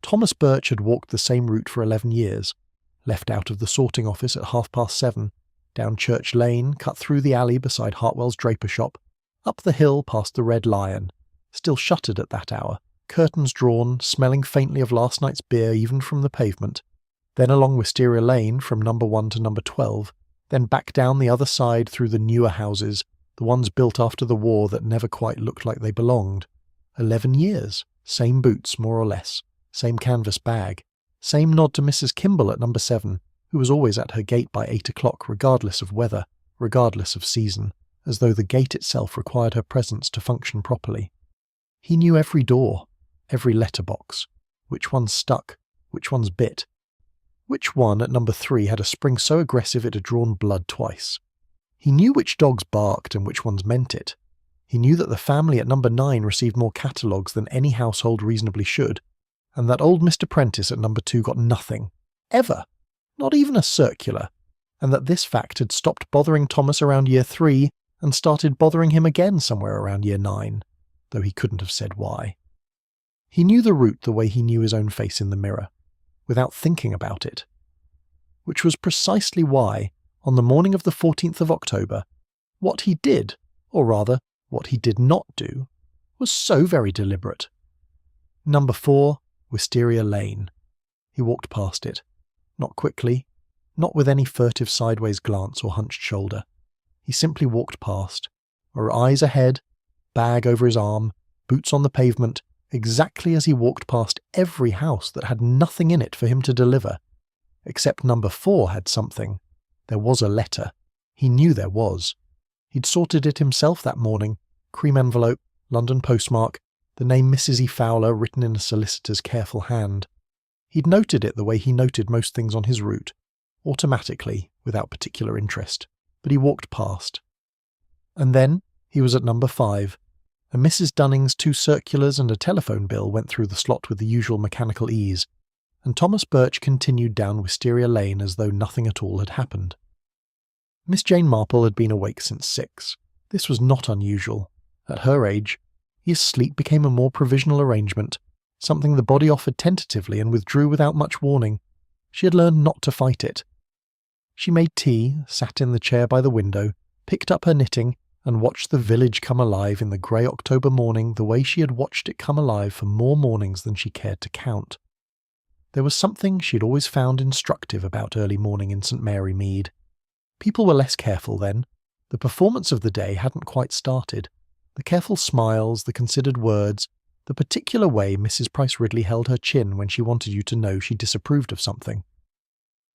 Thomas Birch had walked the same route for 11 years, left out of the sorting office at 7:30, down Church Lane, cut through the alley beside Hartwell's draper shop, up the hill past the Red Lion, still shuttered at that hour, curtains drawn, smelling faintly of last night's beer even from the pavement, then along Wisteria Lane from number 1 to number 12, then back down the other side through the newer houses, the ones built after the war that never quite looked like they belonged. 11 years, same boots more or less, same canvas bag, same nod to Mrs. Kimball at number 7, who was always at her gate by 8 o'clock regardless of weather, regardless of season, as though the gate itself required her presence to function properly. He knew every door, every letterbox, which ones stuck, which ones bit, which one at number 3 had a spring so aggressive it had drawn blood twice. He knew which dogs barked and which ones meant it. He knew that the family at number 9 received more catalogues than any household reasonably should, and that old Mr. Prentice at number 2 got nothing, ever, not even a circular, and that this fact had stopped bothering Thomas around year 3 and started bothering him again somewhere around year 9, though he couldn't have said why. He knew the route the way he knew his own face in the mirror, without thinking about it, which was precisely why, on the morning of the 14th of October, what he did, or rather, what he did not do, was so very deliberate. Number 4, Wisteria Lane. He walked past it, not quickly, not with any furtive sideways glance or hunched shoulder. He simply walked past, her eyes ahead, bag over his arm, boots on the pavement, exactly as he walked past every house that had nothing in it for him to deliver. Except number 4 had something. There was a letter. He knew there was. He'd sorted it himself that morning. Cream envelope, London postmark, the name Mrs. E. Fowler written in a solicitor's careful hand. He'd noted it the way he noted most things on his route, automatically, without particular interest, but he walked past. And then he was at number 5, and Mrs. Dunning's 2 circulars and a telephone bill went through the slot with the usual mechanical ease, and Thomas Birch continued down Wisteria Lane as though nothing at all had happened. Miss Jane Marple had been awake since 6. This was not unusual. At her age, his sleep became a more provisional arrangement, something the body offered tentatively and withdrew without much warning. She had learned not to fight it. She made tea, sat in the chair by the window, picked up her knitting, and watched the village come alive in the grey October morning the way she had watched it come alive for more mornings than she cared to count. There was something she had always found instructive about early morning in St Mary Mead. People were less careful then. The performance of the day hadn't quite started. The careful smiles, the considered words, the particular way Mrs. Price Ridley held her chin when she wanted you to know she disapproved of something.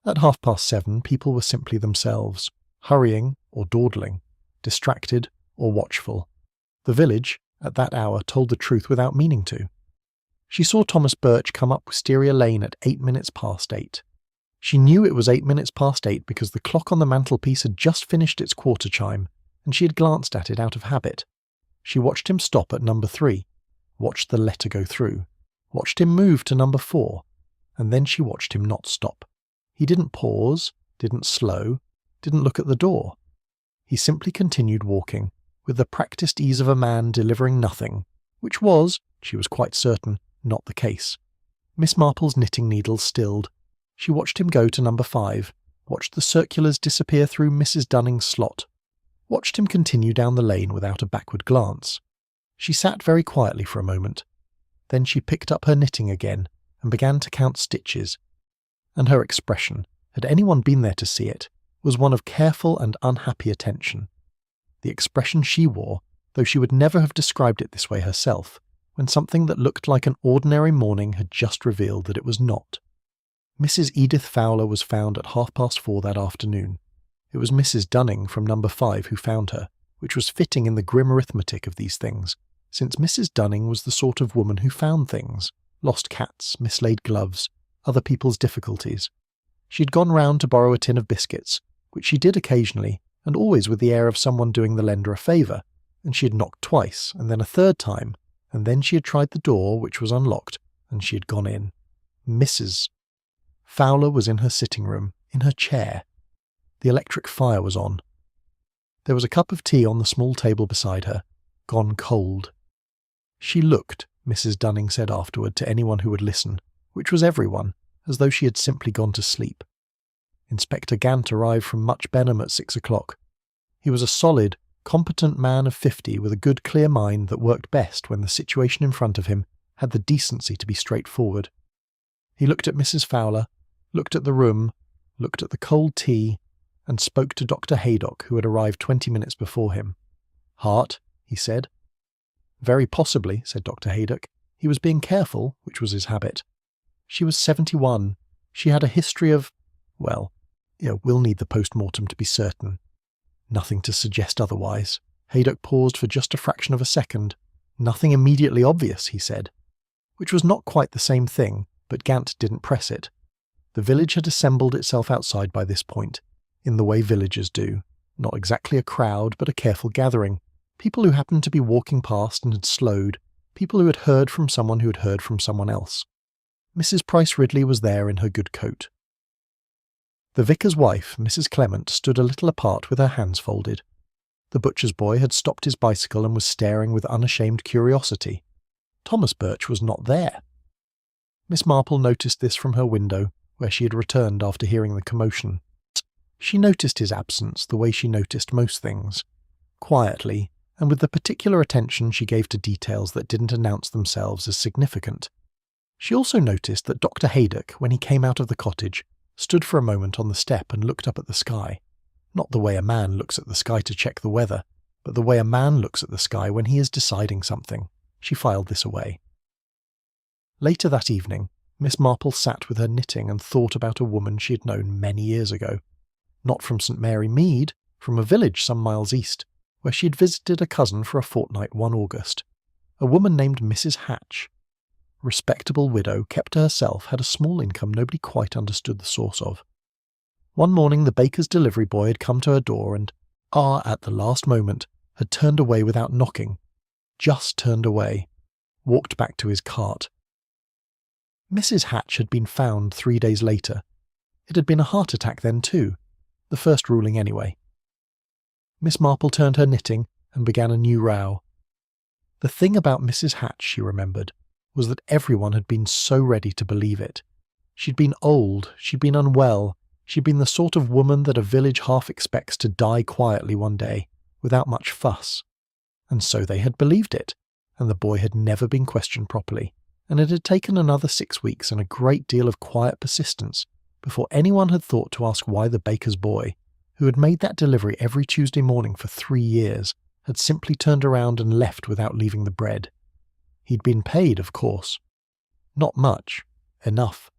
At 7:30, people were simply themselves, hurrying or dawdling, distracted or watchful. The village, at that hour, told the truth without meaning to. She saw Thomas Birch come up Wisteria Lane at 8 minutes past 8. She knew it was 8 minutes past 8 because the clock on the mantelpiece had just finished its quarter chime, and she had glanced at it out of habit. She watched him stop at number 3, watched the letter go through, watched him move to number 4, and then she watched him not stop. He didn't pause, didn't slow, didn't look at the door. He simply continued walking, with the practised ease of a man delivering nothing, which was, she was quite certain, not the case. Miss Marple's knitting needles stilled. She watched him go to number 5, watched the circulars disappear through Mrs. Dunning's slot, watched him continue down the lane without a backward glance. She sat very quietly for a moment. Then she picked up her knitting again and began to count stitches. And her expression, had anyone been there to see it, was one of careful and unhappy attention. The expression she wore, though she would never have described it this way herself, when something that looked like an ordinary morning had just revealed that it was not. Mrs. Edith Fowler was found at 4:30 that afternoon. It was Mrs. Dunning from number 5 who found her, which was fitting in the grim arithmetic of these things, since Mrs. Dunning was the sort of woman who found things, lost cats, mislaid gloves, other people's difficulties. She had gone round to borrow a tin of biscuits, which she did occasionally, and always with the air of someone doing the lender a favour, and she had knocked twice, and then a third time, and then she had tried the door, which was unlocked, and she had gone in. Mrs. Fowler was in her sitting room, in her chair. The electric fire was on. There was a cup of tea on the small table beside her, gone cold. She looked, Mrs. Dunning said afterward to anyone who would listen, which was everyone, as though she had simply gone to sleep. Inspector Gant arrived from Much Benham at 6 o'clock. He was a solid, competent man of 50 with a good clear mind that worked best when the situation in front of him had the decency to be straightforward. He looked at Mrs. Fowler, looked at the room, looked at the cold tea, and spoke to Dr. Haydock, who had arrived 20 minutes before him. "Heart," he said. "Very possibly," said Dr. Haydock. He was being careful, which was his habit. She was 71. She had a history of, well, we'll need the post-mortem to be certain. Nothing to suggest otherwise. Haydock paused for just a fraction of a second. "Nothing immediately obvious," he said. Which was not quite the same thing, but Gant didn't press it. The village had assembled itself outside by this point, in the way villagers do. Not exactly a crowd, but a careful gathering. People who happened to be walking past and had slowed. People who had heard from someone who had heard from someone else. Mrs. Price Ridley was there in her good coat. The vicar's wife, Mrs. Clement, stood a little apart with her hands folded. The butcher's boy had stopped his bicycle and was staring with unashamed curiosity. Thomas Birch was not there. Miss Marple noticed this from her window, where she had returned after hearing the commotion. She noticed his absence the way she noticed most things, quietly, and with the particular attention she gave to details that didn't announce themselves as significant. She also noticed that Dr. Haydock, when he came out of the cottage, stood for a moment on the step and looked up at the sky. Not the way a man looks at the sky to check the weather, but the way a man looks at the sky when he is deciding something. She filed this away. Later that evening, Miss Marple sat with her knitting and thought about a woman she had known many years ago. Not from St Mary Mead, from a village some miles east, where she had visited a cousin for a fortnight one August. A woman named Mrs. Hatch. Respectable widow, kept to herself, had a small income nobody quite understood the source of. One morning the baker's delivery boy had come to her door and, at the last moment, had turned away without knocking. Just turned away. Walked back to his cart. Mrs. Hatch had been found 3 days later. It had been a heart attack then too. The first ruling anyway. Miss Marple turned her knitting and began a new row. The thing about Mrs. Hatch, she remembered, was that everyone had been so ready to believe it. She'd been old, she'd been unwell, she'd been the sort of woman that a village half expects to die quietly one day, without much fuss. And so they had believed it, and the boy had never been questioned properly, and it had taken another 6 weeks and a great deal of quiet persistence before anyone had thought to ask why the baker's boy, who had made that delivery every Tuesday morning for 3 years, had simply turned around and left without leaving the bread. He'd been paid, of course. Not much. Enough.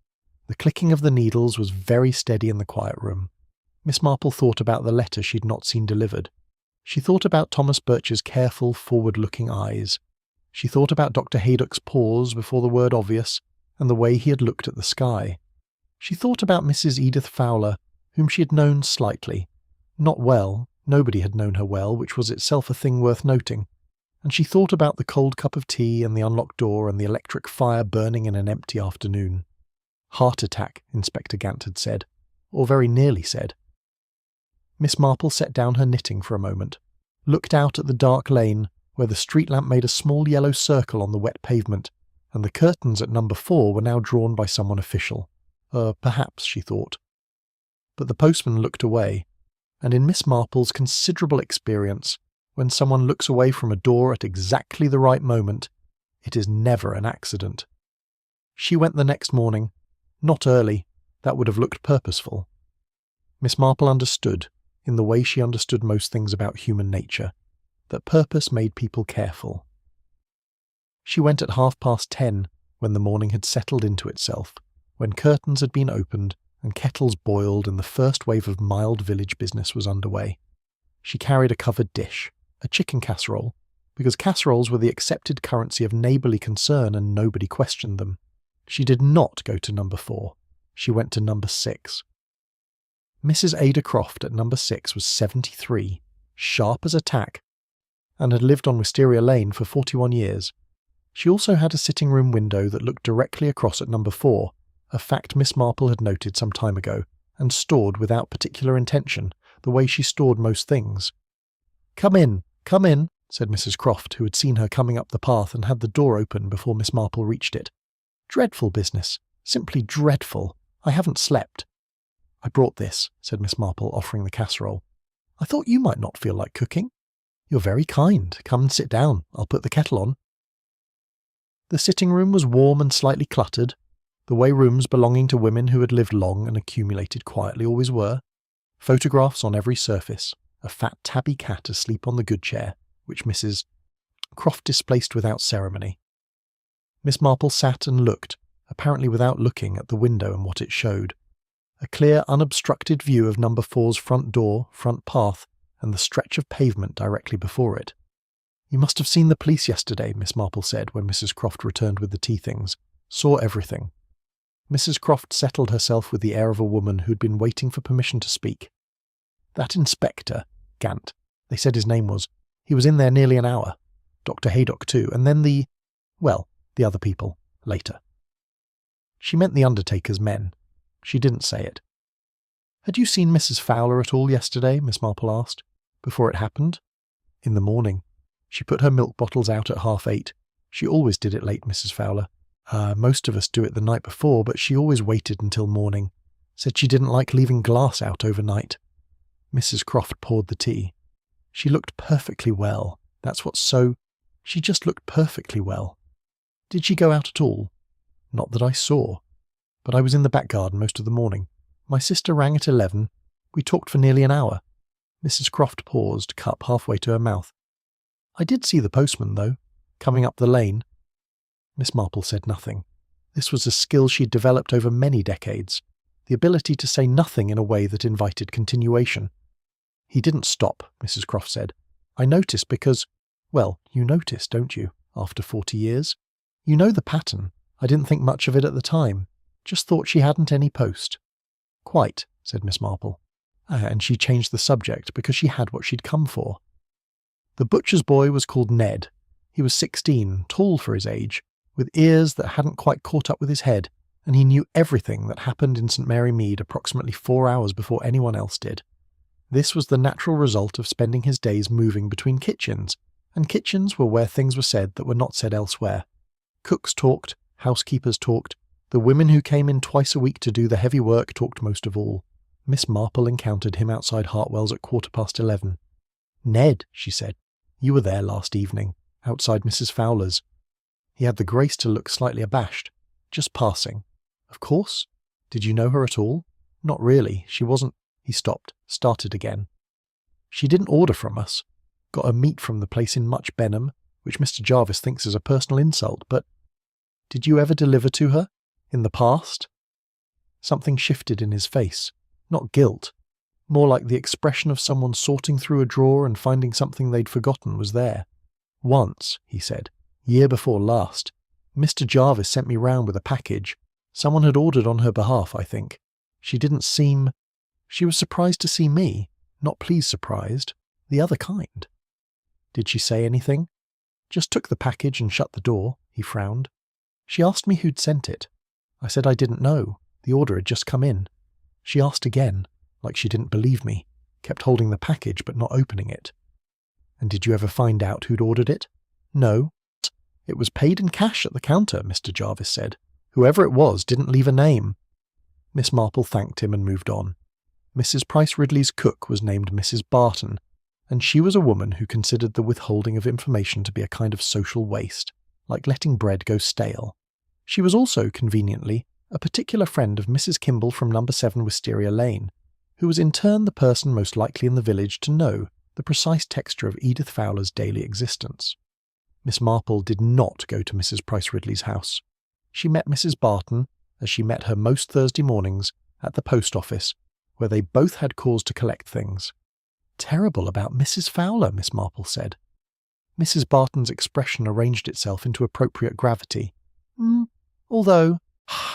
The clicking of the needles was very steady in the quiet room. Miss Marple thought about the letter she'd not seen delivered. She thought about Thomas Birch's careful, forward-looking eyes. She thought about Dr. Haydock's pause before the word obvious, and the way he had looked at the sky. She thought about Mrs. Edith Fowler, whom she had known slightly. Not well, nobody had known her well, which was itself a thing worth noting. And she thought about the cold cup of tea and the unlocked door and the electric fire burning in an empty afternoon. Heart attack, Inspector Gant had said, or very nearly said. Miss Marple set down her knitting for a moment, looked out at the dark lane where the street lamp made a small yellow circle on the wet pavement, and the curtains at number 4 were now drawn by someone official. Perhaps, she thought. But the postman looked away, and in Miss Marple's considerable experience, when someone looks away from a door at exactly the right moment, it is never an accident. She went the next morning, not early, that would have looked purposeful. Miss Marple understood, in the way she understood most things about human nature, that purpose made people careful. She went at 10:30, when the morning had settled into itself, when curtains had been opened and kettles boiled and the first wave of mild village business was underway. She carried a covered dish, a chicken casserole, because casseroles were the accepted currency of neighbourly concern and nobody questioned them. She did not go to number 4. She went to number 6. Mrs. Ada Croft at number 6 was 73, sharp as a tack, and had lived on Wisteria Lane for 41 years. She also had a sitting-room window that looked directly across at number 4, a fact Miss Marple had noted some time ago, and stored without particular intention, the way she stored most things. Come in, said Mrs. Croft, who had seen her coming up the path and had the door open before Miss Marple reached it. Dreadful business. Simply dreadful. I haven't slept." "I brought this," said Miss Marple, offering the casserole. "I thought you might not feel like cooking." "You're very kind. Come and sit down. I'll put the kettle on." The sitting room was warm and slightly cluttered, the way rooms belonging to women who had lived long and accumulated quietly always were. Photographs on every surface, a fat tabby cat asleep on the good chair, which Mrs. Croft displaced without ceremony. Miss Marple sat and looked, apparently without looking, at the window and what it showed. A clear, unobstructed view of number 4's front door, front path, and the stretch of pavement directly before it. "You must have seen the police yesterday," Miss Marple said when Mrs. Croft returned with the tea things. "Saw everything." Mrs. Croft settled herself with the air of a woman who'd been waiting for permission to speak. "That inspector, Gant, they said his name was, he was in there nearly an hour. Dr. Haydock too, and then the other people, later." She meant the undertaker's men. She didn't say it. "Had you seen Mrs. Fowler at all yesterday?" Miss Marple asked. "Before it happened?" "In the morning. She put her milk bottles out at 8:30. She always did it late, Mrs. Fowler. Most of us do it the night before, but she always waited until morning. Said she didn't like leaving glass out overnight." Mrs. Croft poured the tea. "She looked perfectly well. That's what's so... She just looked perfectly well." "Did she go out at all?" "Not that I saw. But I was in the back garden most of the morning. My sister rang at 11. We talked for nearly an hour." Mrs. Croft paused, cup halfway to her mouth. "I did see the postman, though, coming up the lane." Miss Marple said nothing. This was a skill she'd developed over many decades, the ability to say nothing in a way that invited continuation. "He didn't stop," Mrs. Croft said. "I noticed because, well, you notice, don't you, after 40 years? You know the pattern. I didn't think much of it at the time. Just thought she hadn't any post." "Quite," said Miss Marple. And she changed the subject because she had what she'd come for. The butcher's boy was called Ned. He was 16, tall for his age, with ears that hadn't quite caught up with his head, and he knew everything that happened in St Mary Mead approximately 4 hours before anyone else did. This was the natural result of spending his days moving between kitchens, and kitchens were where things were said that were not said elsewhere. Cooks talked, housekeepers talked, the women who came in twice a week to do the heavy work talked most of all. Miss Marple encountered him outside Hartwell's at 11:15. "Ned," she said, "you were there last evening, outside Mrs. Fowler's." He had the grace to look slightly abashed. "Just passing." "Of course. Did you know her at all?" "Not really. She wasn't—" He stopped, started again. "She didn't order from us. Got her meat from the place in Much Benham, which Mr. Jarvis thinks is a personal insult, but—" "Did you ever deliver to her? In the past?" Something shifted in his face. Not guilt. More like the expression of someone sorting through a drawer and finding something they'd forgotten was there. "Once," he said. "Year before last. Mr. Jarvis sent me round with a package. Someone had ordered on her behalf, I think. She didn't seem... She was surprised to see me. Not pleased surprised. The other kind." "Did she say anything?" "Just took the package and shut the door." He frowned. "She asked me who'd sent it. I said I didn't know. The order had just come in. She asked again, like she didn't believe me. Kept holding the package but not opening it." "And did you ever find out who'd ordered it?" "No. It was paid in cash at the counter," Mr. Jarvis said. "Whoever it was didn't leave a name." Miss Marple thanked him and moved on. Mrs. Price Ridley's cook was named Mrs. Barton, and she was a woman who considered the withholding of information to be a kind of social waste, like letting bread go stale. She was also, conveniently, a particular friend of Mrs. Kimball from No. 7 Wisteria Lane, who was in turn the person most likely in the village to know the precise texture of Edith Fowler's daily existence. Miss Marple did not go to Mrs. Price Ridley's house. She met Mrs. Barton, as she met her most Thursday mornings, at the post office, where they both had cause to collect things. "Terrible about Mrs. Fowler," Miss Marple said. Mrs. Barton's expression arranged itself into appropriate gravity. Although,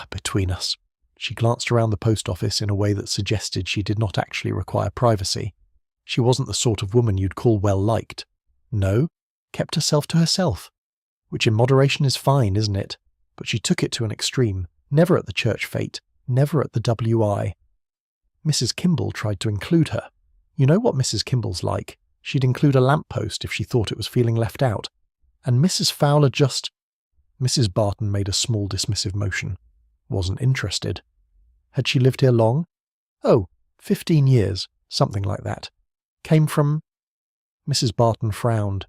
between us." She glanced around the post office in a way that suggested she did not actually require privacy. She wasn't the sort of woman you'd call well-liked. No, kept herself to herself. Which in moderation is fine, isn't it? But she took it to an extreme. Never at the church fete. Never at the WI. Mrs. Kimball tried to include her. You know what Mrs. Kimball's like. She'd include a lamppost if she thought it was feeling left out. And Mrs. Fowler just... Mrs. Barton made a small dismissive motion. Wasn't interested. Had she lived here long? Oh, 15 years, something like that. Came from... Mrs. Barton frowned.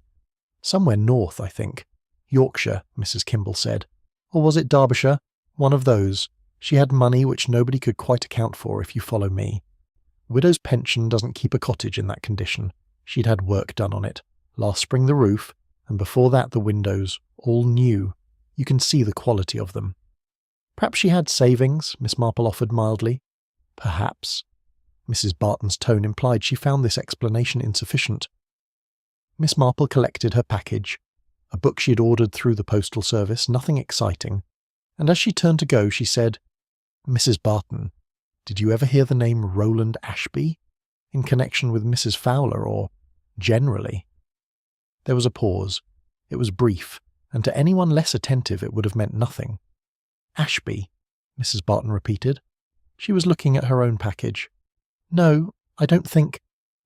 Somewhere north, I think. Yorkshire, Mrs. Kimball said. Or was it Derbyshire? One of those. She had money which nobody could quite account for, if you follow me. Widow's pension doesn't keep a cottage in that condition. She'd had work done on it. Last spring the roof, and before that the windows, all new. You can see the quality of them. Perhaps she had savings, Miss Marple offered mildly. Perhaps. Mrs. Barton's tone implied she found this explanation insufficient. Miss Marple collected her package. A book she'd ordered through the postal service, nothing exciting. And as she turned to go, she said, Mrs. Barton, did you ever hear the name Roland Ashby? In connection with Mrs. Fowler, or generally? There was a pause. It was brief, and to anyone less attentive it would have meant nothing. Ashby, Mrs. Barton repeated. She was looking at her own package. No, I don't think...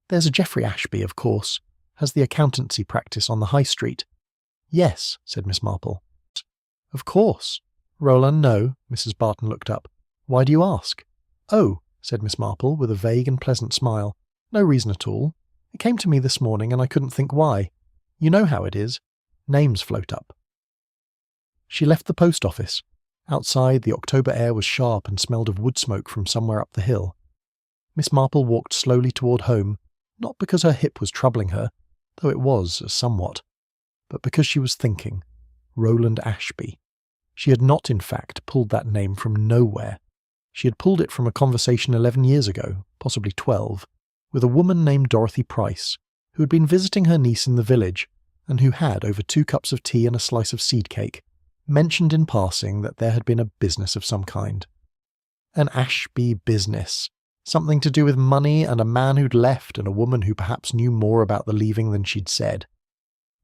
There's a Geoffrey Ashby, of course. Has the accountancy practice on the High Street. Yes, said Miss Marple. Of course. Roland, no. Mrs. Barton looked up. Why do you ask? Oh, said Miss Marple, with a vague and pleasant smile. No reason at all. It came to me this morning and I couldn't think why. You know how it is. Names float up. She left the post office. Outside, the October air was sharp and smelled of wood smoke from somewhere up the hill. Miss Marple walked slowly toward home, not because her hip was troubling her, though it was, somewhat, but because she was thinking. Roland Ashby. She had not, in fact, pulled that name from nowhere. She had pulled it from a conversation 11 years ago, possibly 12, with a woman named Dorothy Price, who had been visiting her niece in the village, and who had, over 2 cups of tea and a slice of seed cake, mentioned in passing that there had been a business of some kind. An Ashby business. Something to do with money and a man who'd left and a woman who perhaps knew more about the leaving than she'd said.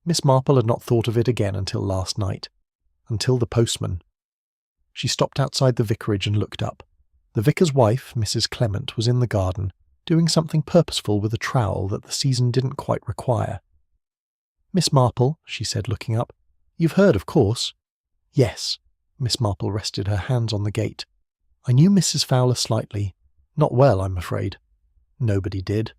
Miss Marple had not thought of it again until last night. Until the postman. She stopped outside the vicarage and looked up. The vicar's wife, Mrs. Clement, was in the garden, doing something purposeful with a trowel that the season didn't quite require. Miss Marple, she said, looking up. You've heard, of course. Yes. Miss Marple rested her hands on the gate. I knew Mrs. Fowler slightly. Not well, I'm afraid. Nobody did.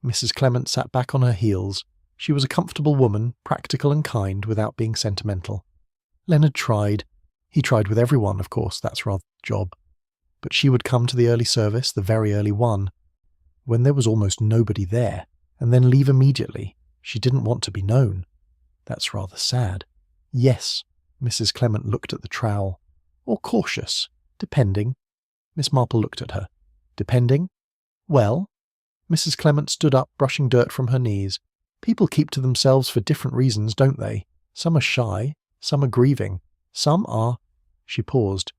Mrs. Clement sat back on her heels. She was a comfortable woman, practical and kind, without being sentimental. Leonard tried. He tried with everyone, of course, that's rather the job. But she would come to the early service, the very early one, when there was almost nobody there, and then leave immediately. She didn't want to be known. That's rather sad. Yes, Mrs. Clement looked at the trowel. Or cautious, depending. Miss Marple looked at her. Depending? Well? Mrs. Clement stood up, brushing dirt from her knees. People keep to themselves for different reasons, don't they? Some are shy, some are grieving, some are... She paused.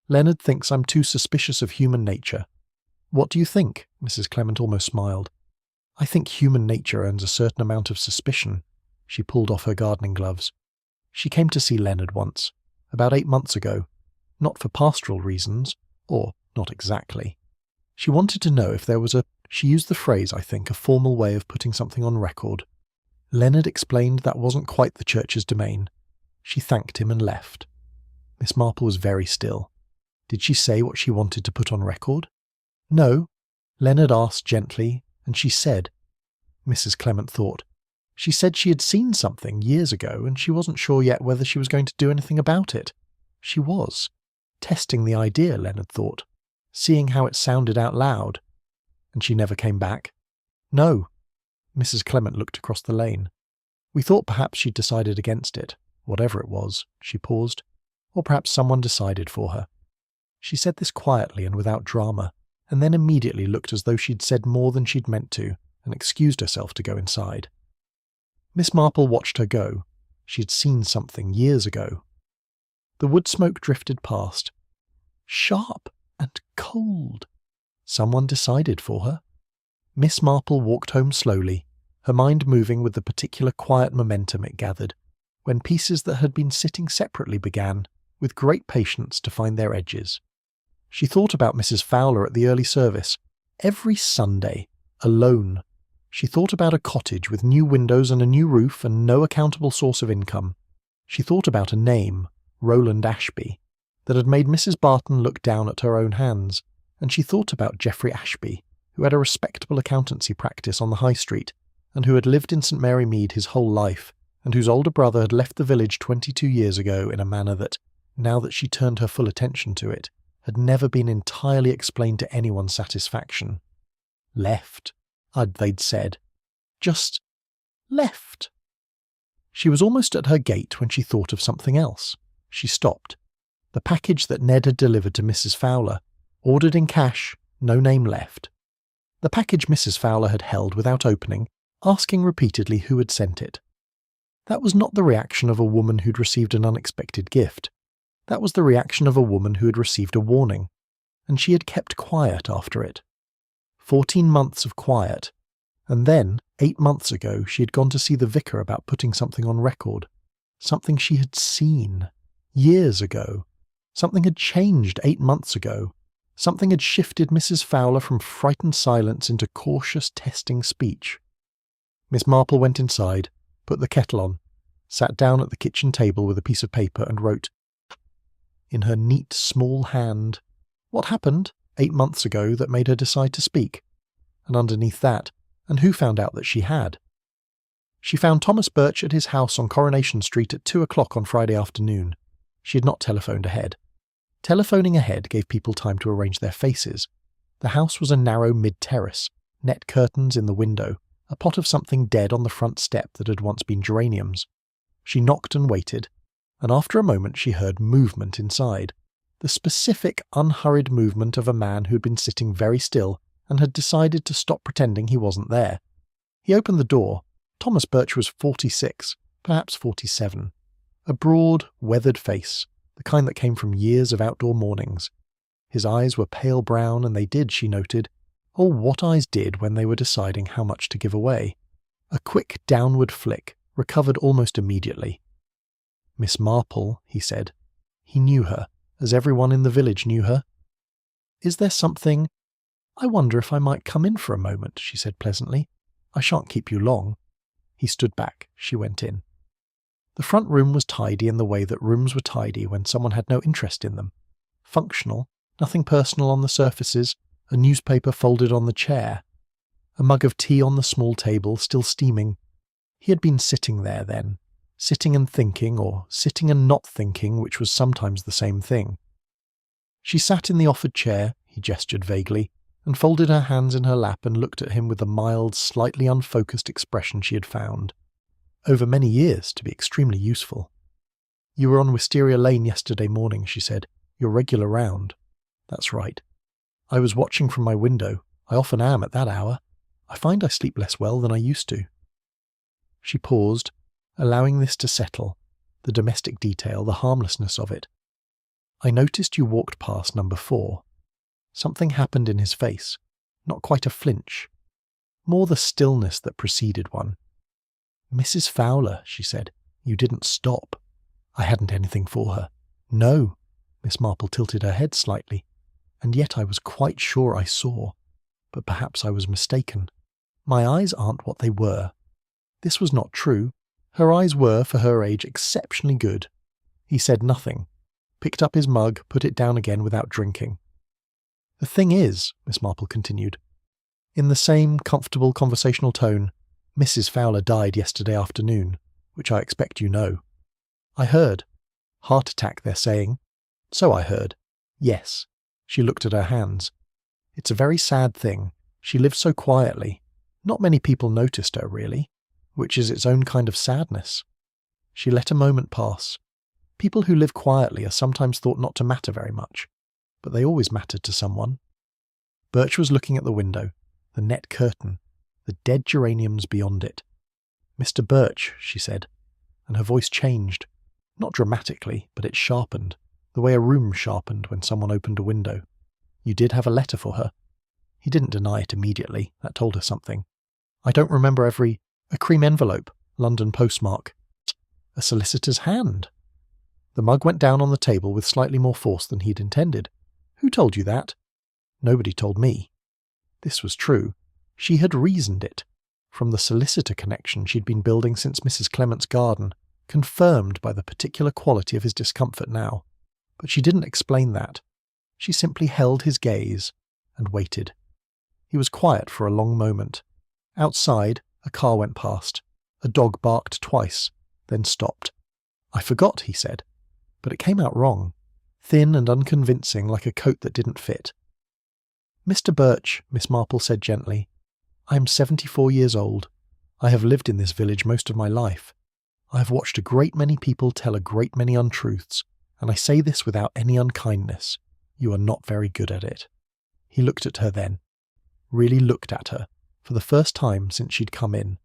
Leonard thinks I'm too suspicious of human nature. What do you think? Mrs. Clement almost smiled. I think human nature earns a certain amount of suspicion. She pulled off her gardening gloves. She came to see Leonard once, about 8 months ago. Not for pastoral reasons, or not exactly. She wanted to know if there was she used the phrase, I think, a formal way of putting something on record. Leonard explained that wasn't quite the church's domain. She thanked him and left. Miss Marple was very still. Did she say what she wanted to put on record? No. Leonard asked gently, and she said. Mrs. Clement thought. She said she had seen something years ago, and she wasn't sure yet whether she was going to do anything about it. She was. Testing the idea, Leonard thought. Seeing how it sounded out loud. And she never came back? No. Mrs. Clement looked across the lane. We thought perhaps she'd decided against it, whatever it was. She paused. Or perhaps someone decided for her. She said this quietly and without drama, and then immediately looked as though she'd said more than she'd meant to, and excused herself to go inside. Miss Marple watched her go. She'd seen something years ago. The wood smoke drifted past. Sharp and cold. Someone decided for her. Miss Marple walked home slowly, her mind moving with the particular quiet momentum it gathered, when pieces that had been sitting separately began, with great patience, to find their edges. She thought about Mrs. Fowler at the early service, every Sunday, alone. She thought about a cottage with new windows and a new roof and no accountable source of income. She thought about a name, Roland Ashby. that had made Mrs. Barton look down at her own hands, and she thought about Geoffrey Ashby, who had a respectable accountancy practice on the high street, and who had lived in St Mary Mead his whole life, and whose older brother had left the village 22 years ago in a manner that, now that she turned her full attention to it, had never been entirely explained to anyone's satisfaction. Left, they'd said. Just left. She was almost at her gate when she thought of something else. She stopped. The package that Ned had delivered to Mrs. Fowler, ordered in cash, no name left. The package Mrs. Fowler had held without opening, asking repeatedly who had sent it. That was not the reaction of a woman who'd received an unexpected gift. That was the reaction of a woman who had received a warning, and she had kept quiet after it. 14 months of quiet, and then, 8 months ago, she had gone to see the vicar about putting something on record. Something she had seen. Years ago. Something had changed 8 months ago. Something had shifted Mrs. Fowler from frightened silence into cautious, testing speech. Miss Marple went inside, put the kettle on, sat down at the kitchen table with a piece of paper and wrote, in her neat, small hand, what happened 8 months ago that made her decide to speak, and underneath that, and who found out that she had. She found Thomas Birch at his house on Coronation Street at 2 o'clock on Friday afternoon. She had not telephoned ahead. Telephoning ahead gave people time to arrange their faces. The house was a narrow mid-terrace, net curtains in the window, a pot of something dead on the front step that had once been geraniums. She knocked and waited, and after a moment she heard movement inside, the specific, unhurried movement of a man who had been sitting very still and had decided to stop pretending he wasn't there. He opened the door. Thomas Birch was 46, perhaps 47. A broad, weathered face, the kind that came from years of outdoor mornings. His eyes were pale brown, and they did, she noted, what eyes did when they were deciding how much to give away. A quick downward flick, recovered almost immediately. Miss Marple, he said. He knew her, as everyone in the village knew her. Is there something— I wonder if I might come in for a moment, she said pleasantly. I shan't keep you long. He stood back. She went in. The front room was tidy in the way that rooms were tidy when someone had no interest in them. Functional, nothing personal on the surfaces, a newspaper folded on the chair. A mug of tea on the small table, still steaming. He had been sitting there then, sitting and thinking, or sitting and not thinking, which was sometimes the same thing. She sat in the offered chair, he gestured vaguely, and folded her hands in her lap and looked at him with the mild, slightly unfocused expression she had found, over many years, to be extremely useful. You were on Wisteria Lane yesterday morning, she said. Your regular round. That's right. I was watching from my window. I often am at that hour. I find I sleep less well than I used to. She paused, allowing this to settle, the domestic detail, the harmlessness of it. I noticed you walked past number 4. Something happened in his face, not quite a flinch, more the stillness that preceded one. Mrs. Fowler, she said, you didn't stop. I hadn't anything for her. No, Miss Marple tilted her head slightly, and yet I was quite sure I saw, but perhaps I was mistaken. My eyes aren't what they were. This was not true. Her eyes were, for her age, exceptionally good. He said nothing, picked up his mug, put it down again without drinking. The thing is, Miss Marple continued, in the same comfortable conversational tone, Mrs. Fowler died yesterday afternoon, which I expect you know. I heard. Heart attack, they're saying. So I heard. Yes. She looked at her hands. It's a very sad thing. She lived so quietly. Not many people noticed her, really, which is its own kind of sadness. She let a moment pass. People who live quietly are sometimes thought not to matter very much, but they always mattered to someone. Birch was looking at the window, the net curtain, the dead geraniums beyond it. Mr. Birch, she said, and her voice changed, not dramatically, but it sharpened, the way a room sharpened when someone opened a window. You did have a letter for her. He didn't deny it immediately. That told her something. I don't remember a cream envelope, London postmark. A solicitor's hand. The mug went down on the table with slightly more force than he'd intended. Who told you that? Nobody told me. This was true. She had reasoned it. From the solicitor connection she'd been building since Mrs. Clement's garden, confirmed by the particular quality of his discomfort now. But she didn't explain that. She simply held his gaze and waited. He was quiet for a long moment. Outside, a car went past. A dog barked twice, then stopped. "I forgot," he said, but it came out wrong, thin and unconvincing like a coat that didn't fit. "Mr. Birch," Miss Marple said gently, "I am 74 years old. I have lived in this village most of my life. I have watched a great many people tell a great many untruths, and I say this without any unkindness. You are not very good at it." He looked at her then. Really looked at her, for the first time since she'd come in.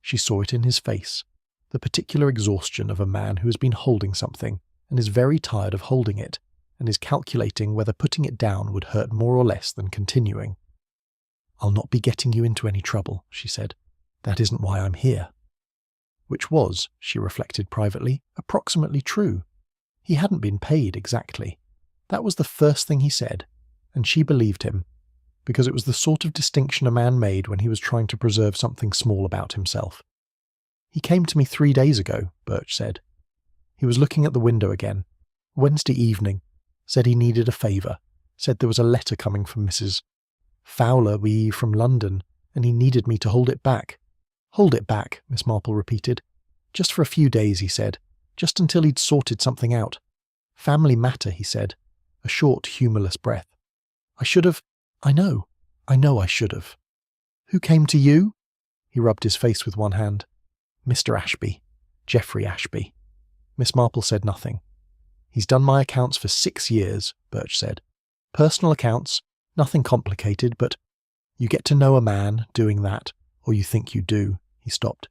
She saw it in his face, the particular exhaustion of a man who has been holding something and is very tired of holding it, and is calculating whether putting it down would hurt more or less than continuing. "I'll not be getting you into any trouble," she said. "That isn't why I'm here." Which was, she reflected privately, approximately true. He hadn't been paid exactly. That was the first thing he said, and she believed him, because it was the sort of distinction a man made when he was trying to preserve something small about himself. "He came to me 3 days ago," Birch said. He was looking at the window again. "Wednesday evening. Said he needed a favour. Said there was a letter coming from Mrs. Fowler from London, and he needed me to hold it back." "Hold it back," Miss Marple repeated. "Just for a few days," he said. "Just until he'd sorted something out. Family matter," he said. A short, humourless breath. "I should have... I know I should have." "Who came to you?" He rubbed his face with one hand. "Mr. Ashby. Geoffrey Ashby." Miss Marple said nothing. "He's done my accounts for 6 years, Birch said. "Personal accounts, nothing complicated, but you get to know a man doing that, or you think you do." He stopped.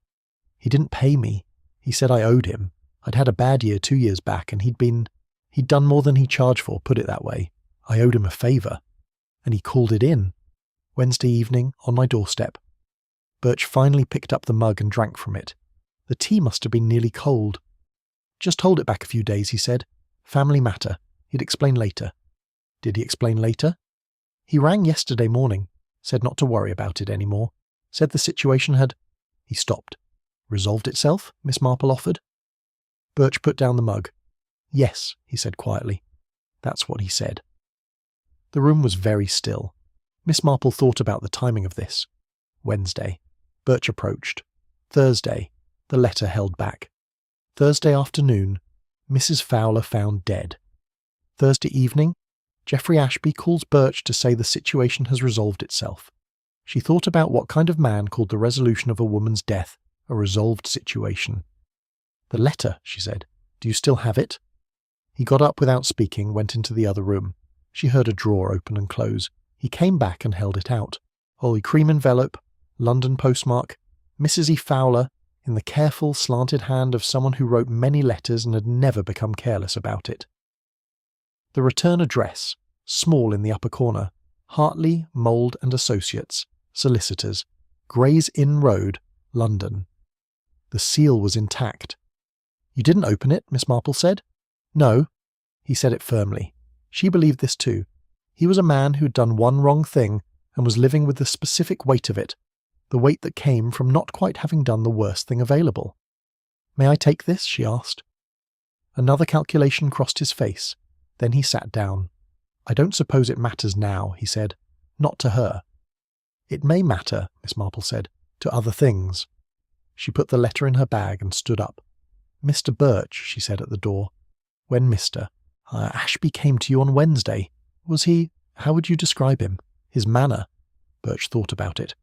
"He didn't pay me. He said I owed him. I'd had a bad year 2 years back, and he'd done more than he charged for, put it that way. I owed him a favour. And he called it in. Wednesday evening, on my doorstep." Birch finally picked up the mug and drank from it. The tea must have been nearly cold. "Just hold it back a few days," he said. "Family matter. He'd explain later." "Did he explain later?" "He rang yesterday morning. Said not to worry about it any more. Said the situation had..." He stopped. "Resolved itself?" Miss Marple offered. Birch put down the mug. "Yes," he said quietly. "That's what he said." The room was very still. Miss Marple thought about the timing of this. Wednesday. Birch approached. Thursday. The letter held back. Thursday afternoon. Mrs. Fowler found dead. Thursday evening. Geoffrey Ashby calls Birch to say the situation has resolved itself. She thought about what kind of man called the resolution of a woman's death a resolved situation. "The letter," she said. "Do you still have it?" He got up without speaking, went into the other room. She heard a drawer open and close. He came back and held it out. Holy cream envelope, London postmark, Mrs. E. Fowler, in the careful, slanted hand of someone who wrote many letters and had never become careless about it. The return address, small in the upper corner, Hartley, Mould and Associates, Solicitors, Gray's Inn Road, London. The seal was intact. "You didn't open it," Miss Marple said. "No." He said it firmly. She believed this too. He was a man who'd done one wrong thing and was living with the specific weight of it, the weight that came from not quite having done the worst thing available. "May I take this?" she asked. Another calculation crossed his face. Then he sat down. "I don't suppose it matters now," he said. "Not to her." "It may matter," Miss Marple said, "to other things." She put the letter in her bag and stood up. "Mr. Birch," she said at the door. "When Mr. Ashby came to you on Wednesday. Was he... how would you describe him? His manner?" Birch thought about it.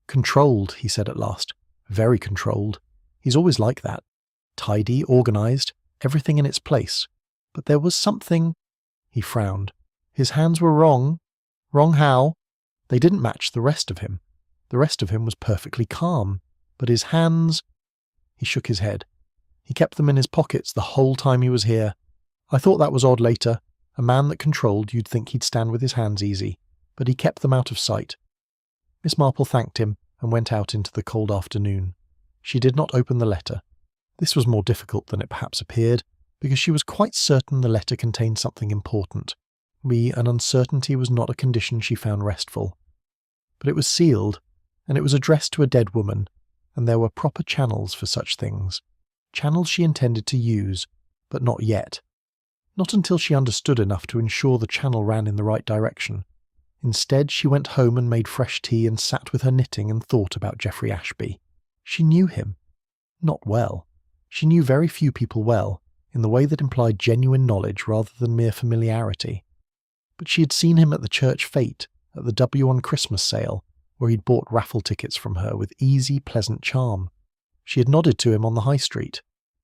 "Controlled," he said at last. "Very controlled. He's always like that. Tidy, organised, everything in its place. But there was something..." He frowned. "His hands were wrong." "Wrong how?" "They didn't match the rest of him. The rest of him was perfectly calm. But his hands..." He shook his head. "He kept them in his pockets the whole time he was here. I thought that was odd later. A man that controlled, you'd think he'd stand with his hands easy. But he kept them out of sight." Miss Marple thanked him and went out into the cold afternoon. She did not open the letter. This was more difficult than it perhaps appeared, because she was quite certain the letter contained something important. An uncertainty was not a condition she found restful. But it was sealed, and it was addressed to a dead woman, and there were proper channels for such things. Channels she intended to use, but not yet. Not until she understood enough to ensure the channel ran in the right direction. Instead, she went home and made fresh tea and sat with her knitting and thought about Geoffrey Ashby. She knew him. Not well. She knew very few people well, in the way that implied genuine knowledge rather than mere familiarity. But she had seen him at the church fete, at the W1 Christmas sale, where he'd bought raffle tickets from her with easy, pleasant charm. She had nodded to him on the high street.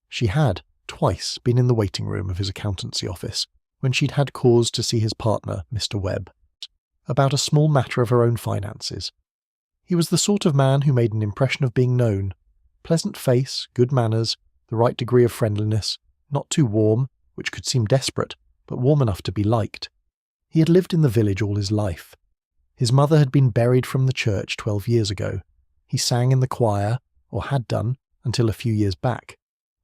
She had, twice, been in the waiting room of his accountancy office, when she'd had cause to see his partner, Mr. Webb, about a small matter of her own finances. He was the sort of man who made an impression of being known. Pleasant face, good manners, the right degree of friendliness, not too warm, which could seem desperate, but warm enough to be liked. He had lived in the village all his life. His mother had been buried from the church 12 years ago. He sang in the choir, or had done, until a few years back.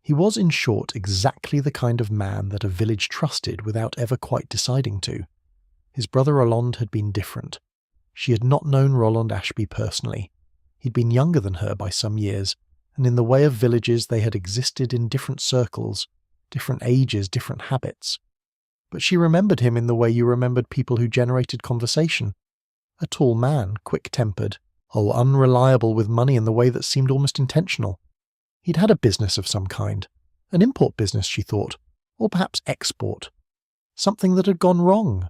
He was, in short, exactly the kind of man that a village trusted without ever quite deciding to. His brother Roland had been different. She had not known Roland Ashby personally. He'd been younger than her by some years, and in the way of villages they had existed in different circles, different ages, different habits. But she remembered him in the way you remembered people who generated conversation. A tall man, quick-tempered, unreliable with money in the way that seemed almost intentional. He'd had a business of some kind. An import business, she thought, or perhaps export. Something that had gone wrong.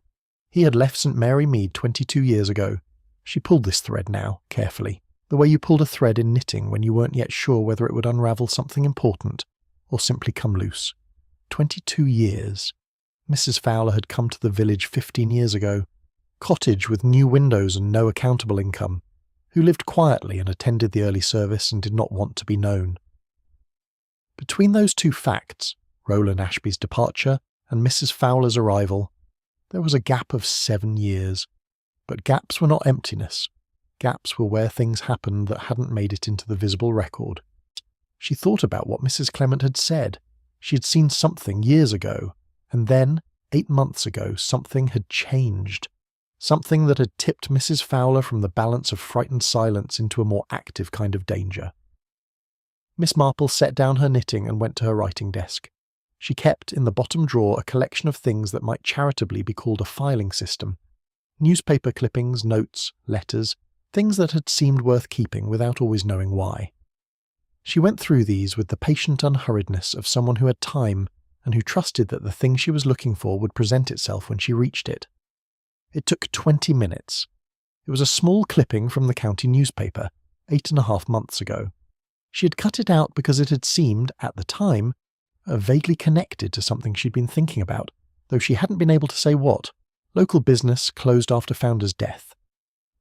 He had left St Mary Mead 22 years ago. She pulled this thread now, carefully, the way you pulled a thread in knitting when you weren't yet sure whether it would unravel something important, or simply come loose. 22 years. Mrs. Fowler had come to the village 15 years ago. Cottage with new windows and no accountable income, who lived quietly and attended the early service and did not want to be known. Between those two facts, Roland Ashby's departure and Mrs. Fowler's arrival, there was a gap of 7 years. But gaps were not emptiness. Gaps were where things happened that hadn't made it into the visible record. She thought about what Mrs. Clement had said. She had seen something years ago, and then, 8 months ago, something had changed. Something that had tipped Mrs. Fowler from the balance of frightened silence into a more active kind of danger. Miss Marple set down her knitting and went to her writing desk. She kept in the bottom drawer a collection of things that might charitably be called a filing system. Newspaper clippings, notes, letters, things that had seemed worth keeping without always knowing why. She went through these with the patient unhurriedness of someone who had time and who trusted that the thing she was looking for would present itself when she reached it. It took 20 minutes. It was a small clipping from the county newspaper, 8.5 months ago. She had cut it out because it had seemed, at the time, vaguely connected to something she'd been thinking about, though she hadn't been able to say what. Local business closed after founder's death.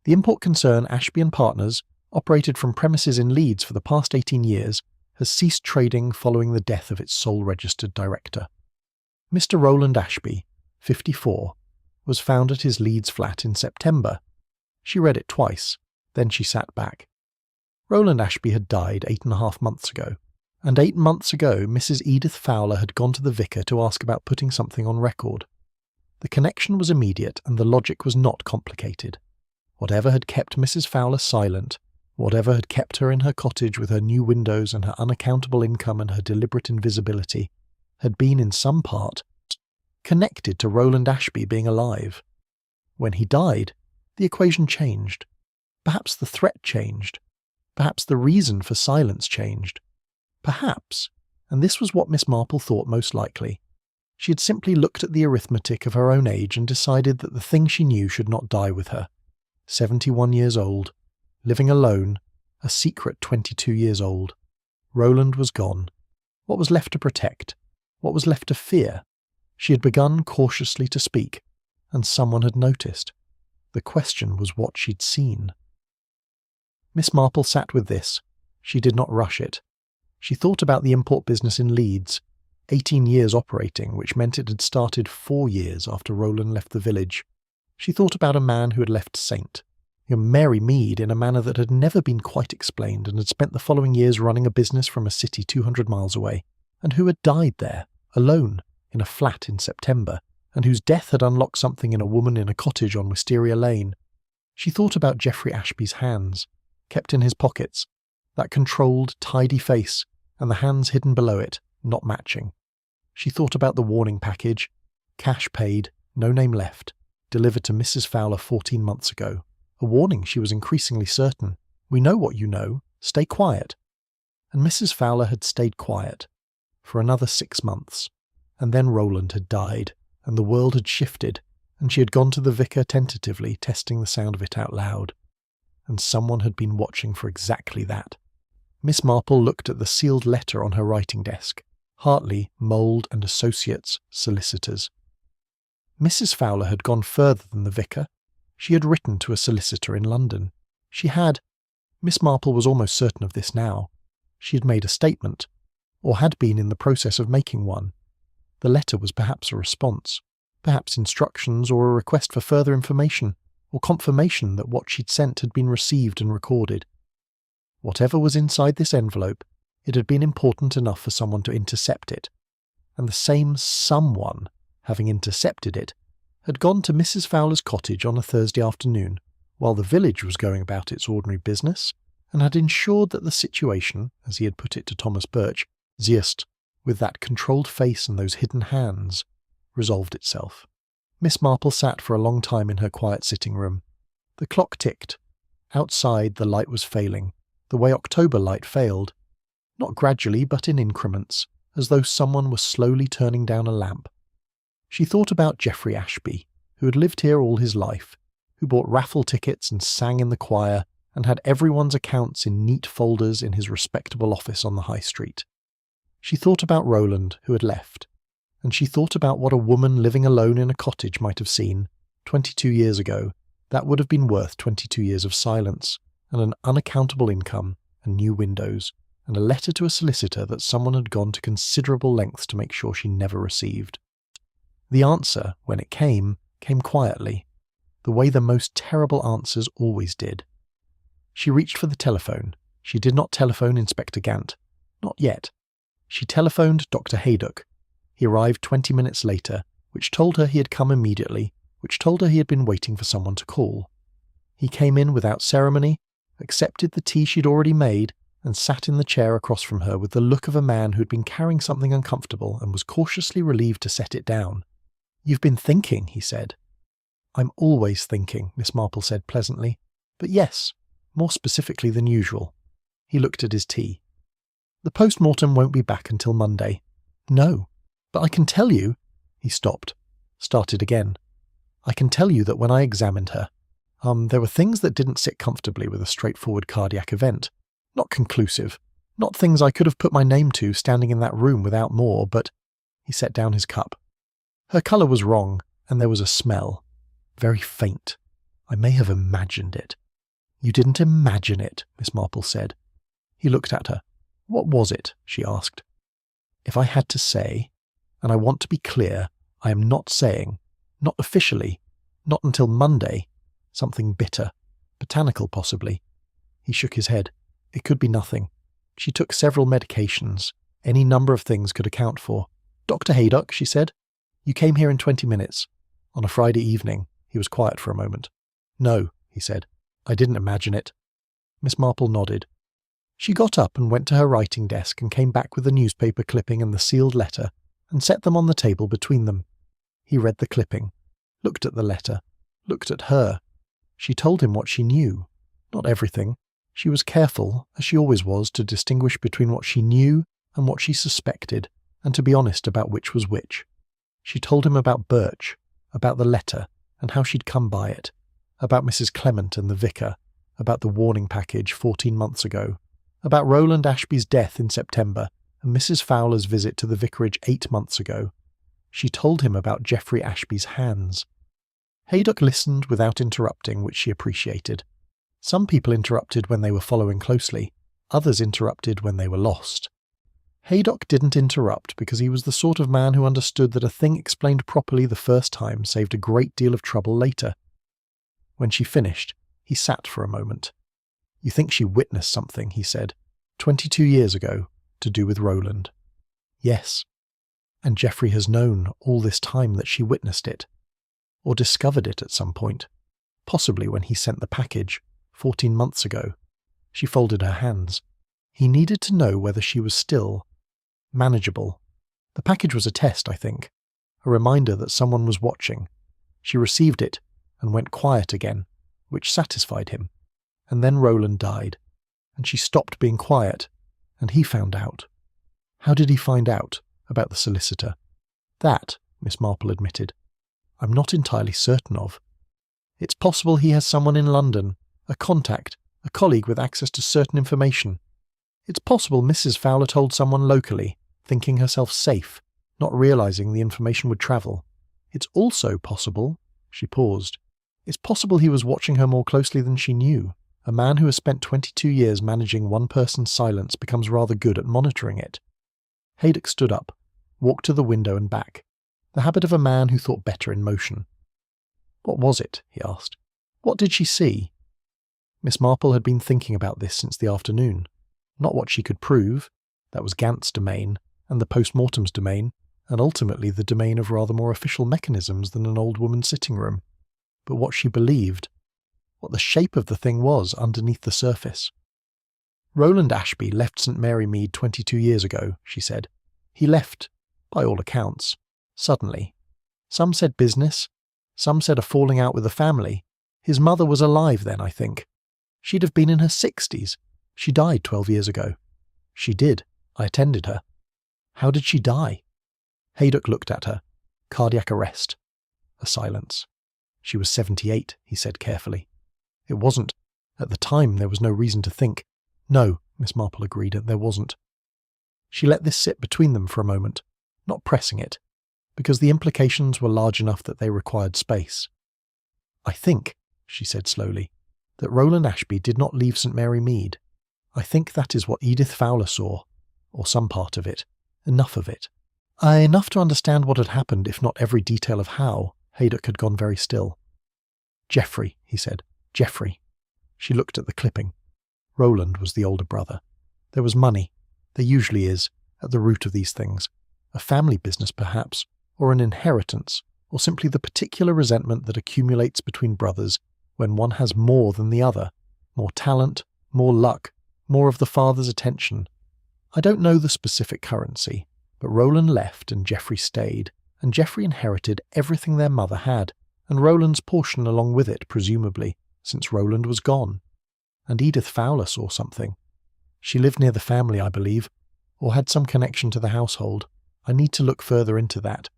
The import concern Ashby and Partners, operated from premises in Leeds for the past 18 years, has ceased trading following the death of its sole registered director. Mr. Roland Ashby, 54, was found at his Leeds flat in September. She read it twice, then she sat back. Roland Ashby had died 8.5 months ago, and 8 months ago Mrs. Edith Fowler had gone to the vicar to ask about putting something on record. The connection was immediate and the logic was not complicated. Whatever had kept Mrs. Fowler silent, whatever had kept her in her cottage with her new windows and her unaccountable income and her deliberate invisibility, had been in some part connected to Roland Ashby being alive. When he died, the equation changed. Perhaps the threat changed. Perhaps the reason for silence changed. Perhaps, and this was what Miss Marple thought most likely, she had simply looked at the arithmetic of her own age and decided that the thing she knew should not die with her. 71 years old, living alone, a secret 22 years old. Roland was gone. What was left to protect? What was left to fear? She had begun cautiously to speak, and someone had noticed. The question was what she'd seen. Miss Marple sat with this. She did not rush it. She thought about the import business in Leeds, 18 years operating, which meant it had started 4 years after Roland left the village. She thought about a man who had left St Mary Mead in a manner that had never been quite explained and had spent the following years running a business from a city 200 miles away, and who had died there, alone, in a flat in September, and whose death had unlocked something in a woman in a cottage on Wisteria Lane. She thought about Geoffrey Ashby's hands, kept in his pockets, that controlled, tidy face, and the hands hidden below it, not matching. She thought about the warning package, Cash paid, no name left, delivered to Mrs. Fowler 14 months ago. A warning, she was increasingly certain. We know what you know. Stay quiet. And Mrs. Fowler had stayed quiet for another 6 months. And then Roland had died, and the world had shifted, and she had gone to the vicar tentatively, testing the sound of it out loud. And someone had been watching for exactly that. Miss Marple looked at the sealed letter on her writing desk. Hartley, Mould and Associates, Solicitors. Mrs. Fowler had gone further than the vicar. She had written to a solicitor in London. She had— Miss Marple was almost certain of this now. She had made a statement, or had been in the process of making one. The letter was perhaps a response, perhaps instructions or a request for further information, or confirmation that what she'd sent had been received and recorded. Whatever was inside this envelope, it had been important enough for someone to intercept it, and the same someone, having intercepted it, had gone to Mrs. Fowler's cottage on a Thursday afternoon, while the village was going about its ordinary business, and had ensured that the situation, as he had put it to Thomas Birch, "Zist," with that controlled face and those hidden hands, resolved itself. Miss Marple sat for a long time in her quiet sitting room. The clock ticked. Outside the light was failing, the way October light failed. Not gradually, but in increments, as though someone was slowly turning down a lamp. She thought about Geoffrey Ashby, who had lived here all his life, who bought raffle tickets and sang in the choir, and had everyone's accounts in neat folders in his respectable office on the high street. She thought about Roland, who had left, and she thought about what a woman living alone in a cottage might have seen, 22 years ago. That would have been worth 22 years of silence, and an unaccountable income, and new windows, and a letter to a solicitor that someone had gone to considerable lengths to make sure she never received. The answer, when it came quietly, the way the most terrible answers always did. She reached for the telephone. She did not telephone Inspector Gant. Not yet. She telephoned Dr. Haydock. He arrived 20 minutes later, which told her he had come immediately, which told her he had been waiting for someone to call. He came in without ceremony, accepted the tea she'd already made, and sat in the chair across from her with the look of a man who'd been carrying something uncomfortable and was cautiously relieved to set it down. "You've been thinking," he said. "I'm always thinking," Miss Marple said pleasantly. "But yes, more specifically than usual." He looked at his tea. "The post-mortem won't be back until Monday." "No, but I can tell you—" He stopped, started again. "I can tell you that when I examined her, there were things that didn't sit comfortably with a straightforward cardiac event. Not conclusive. Not things I could have put my name to standing in that room without more, but—" He set down his cup. "Her colour was wrong, and there was a smell. Very faint. I may have imagined it." "You didn't imagine it," Miss Marple said. He looked at her. "What was it?" she asked. "If I had to say, and I want to be clear, I am not saying, not officially, not until Monday, something bitter, botanical possibly." He shook his head. "It could be nothing. She took several medications. Any number of things could account for." "Dr. Haydock," she said, "you came here in 20 minutes. On a Friday evening." He was quiet for a moment. "No," he said. "I didn't imagine it." Miss Marple nodded. She got up and went to her writing desk and came back with the newspaper clipping and the sealed letter and set them on the table between them. He read the clipping, looked at the letter, looked at her. She told him what she knew. Not everything. She was careful, as she always was, to distinguish between what she knew and what she suspected, and to be honest about which was which. She told him about Birch, about the letter, and how she'd come by it, about Mrs. Clement and the vicar, about the warning package 14 months ago, about Roland Ashby's death in September, and Mrs. Fowler's visit to the vicarage 8 months ago. She told him about Geoffrey Ashby's hands. Haydock listened without interrupting, which she appreciated. Some people interrupted when they were following closely, others interrupted when they were lost. Haydock didn't interrupt because he was the sort of man who understood that a thing explained properly the first time saved a great deal of trouble later. When she finished, he sat for a moment. "You think she witnessed something," he said, 22 years ago, to do with Roland." "Yes. And Geoffrey has known all this time that she witnessed it, or discovered it at some point, possibly when he sent the package, 14 months ago." She folded her hands. "He needed to know whether she was still manageable. The package was a test, I think. a reminder that someone was watching. She received it and went quiet again, which satisfied him. And then Roland died, and she stopped being quiet, and he found out. How did he find out about the solicitor? That, Miss Marple admitted, I'm not entirely certain of. It's possible he has someone in London, a contact, a colleague with access to certain information. It's possible Mrs. Fowler told someone locally, thinking herself safe, not realising the information would travel. It's also possible, she paused, it's possible he was watching her more closely than she knew. A man who has spent 22 years managing one person's silence becomes rather good at monitoring it. Haydock stood up, walked to the window and back, the habit of a man who thought better in motion. What was it? He asked. What did she see? Miss Marple had been thinking about this since the afternoon. Not what she could prove, that was Gant's domain, and the post-mortem's domain, and ultimately the domain of rather more official mechanisms than an old woman's sitting room, but what she believed, what the shape of the thing was underneath the surface. Roland Ashby left St Mary Mead 22 years ago, she said. He left, by all accounts, suddenly. Some said business, some said a falling out with the family. His mother was alive then, I think. She'd have been in her 60s. She died 12 years ago. She did. I attended her. How did she die? Haydock looked at her. Cardiac arrest. A silence. She was 78, he said carefully. It wasn't. At the time, there was no reason to think. No, Miss Marple agreed, there wasn't. She let this sit between them for a moment, not pressing it, because the implications were large enough that they required space. I think, she said slowly, that Roland Ashby did not leave St Mary Mead. I think that is what Edith Fowler saw, or some part of it, enough of it. Enough to understand what had happened, if not every detail of how. Haydock had gone very still. Geoffrey, he said. Geoffrey. She looked at the clipping. Roland was the older brother. There was money, there usually is, at the root of these things. A family business, perhaps, or an inheritance, or simply the particular resentment that accumulates between brothers when one has more than the other, more talent, more luck, more of the father's attention. I don't know the specific currency, but Roland left and Geoffrey stayed, and Geoffrey inherited everything their mother had, and Roland's portion along with it, presumably, since Roland was gone. And Edith Fowler saw something. She lived near the family, I believe, or had some connection to the household. I need to look further into that.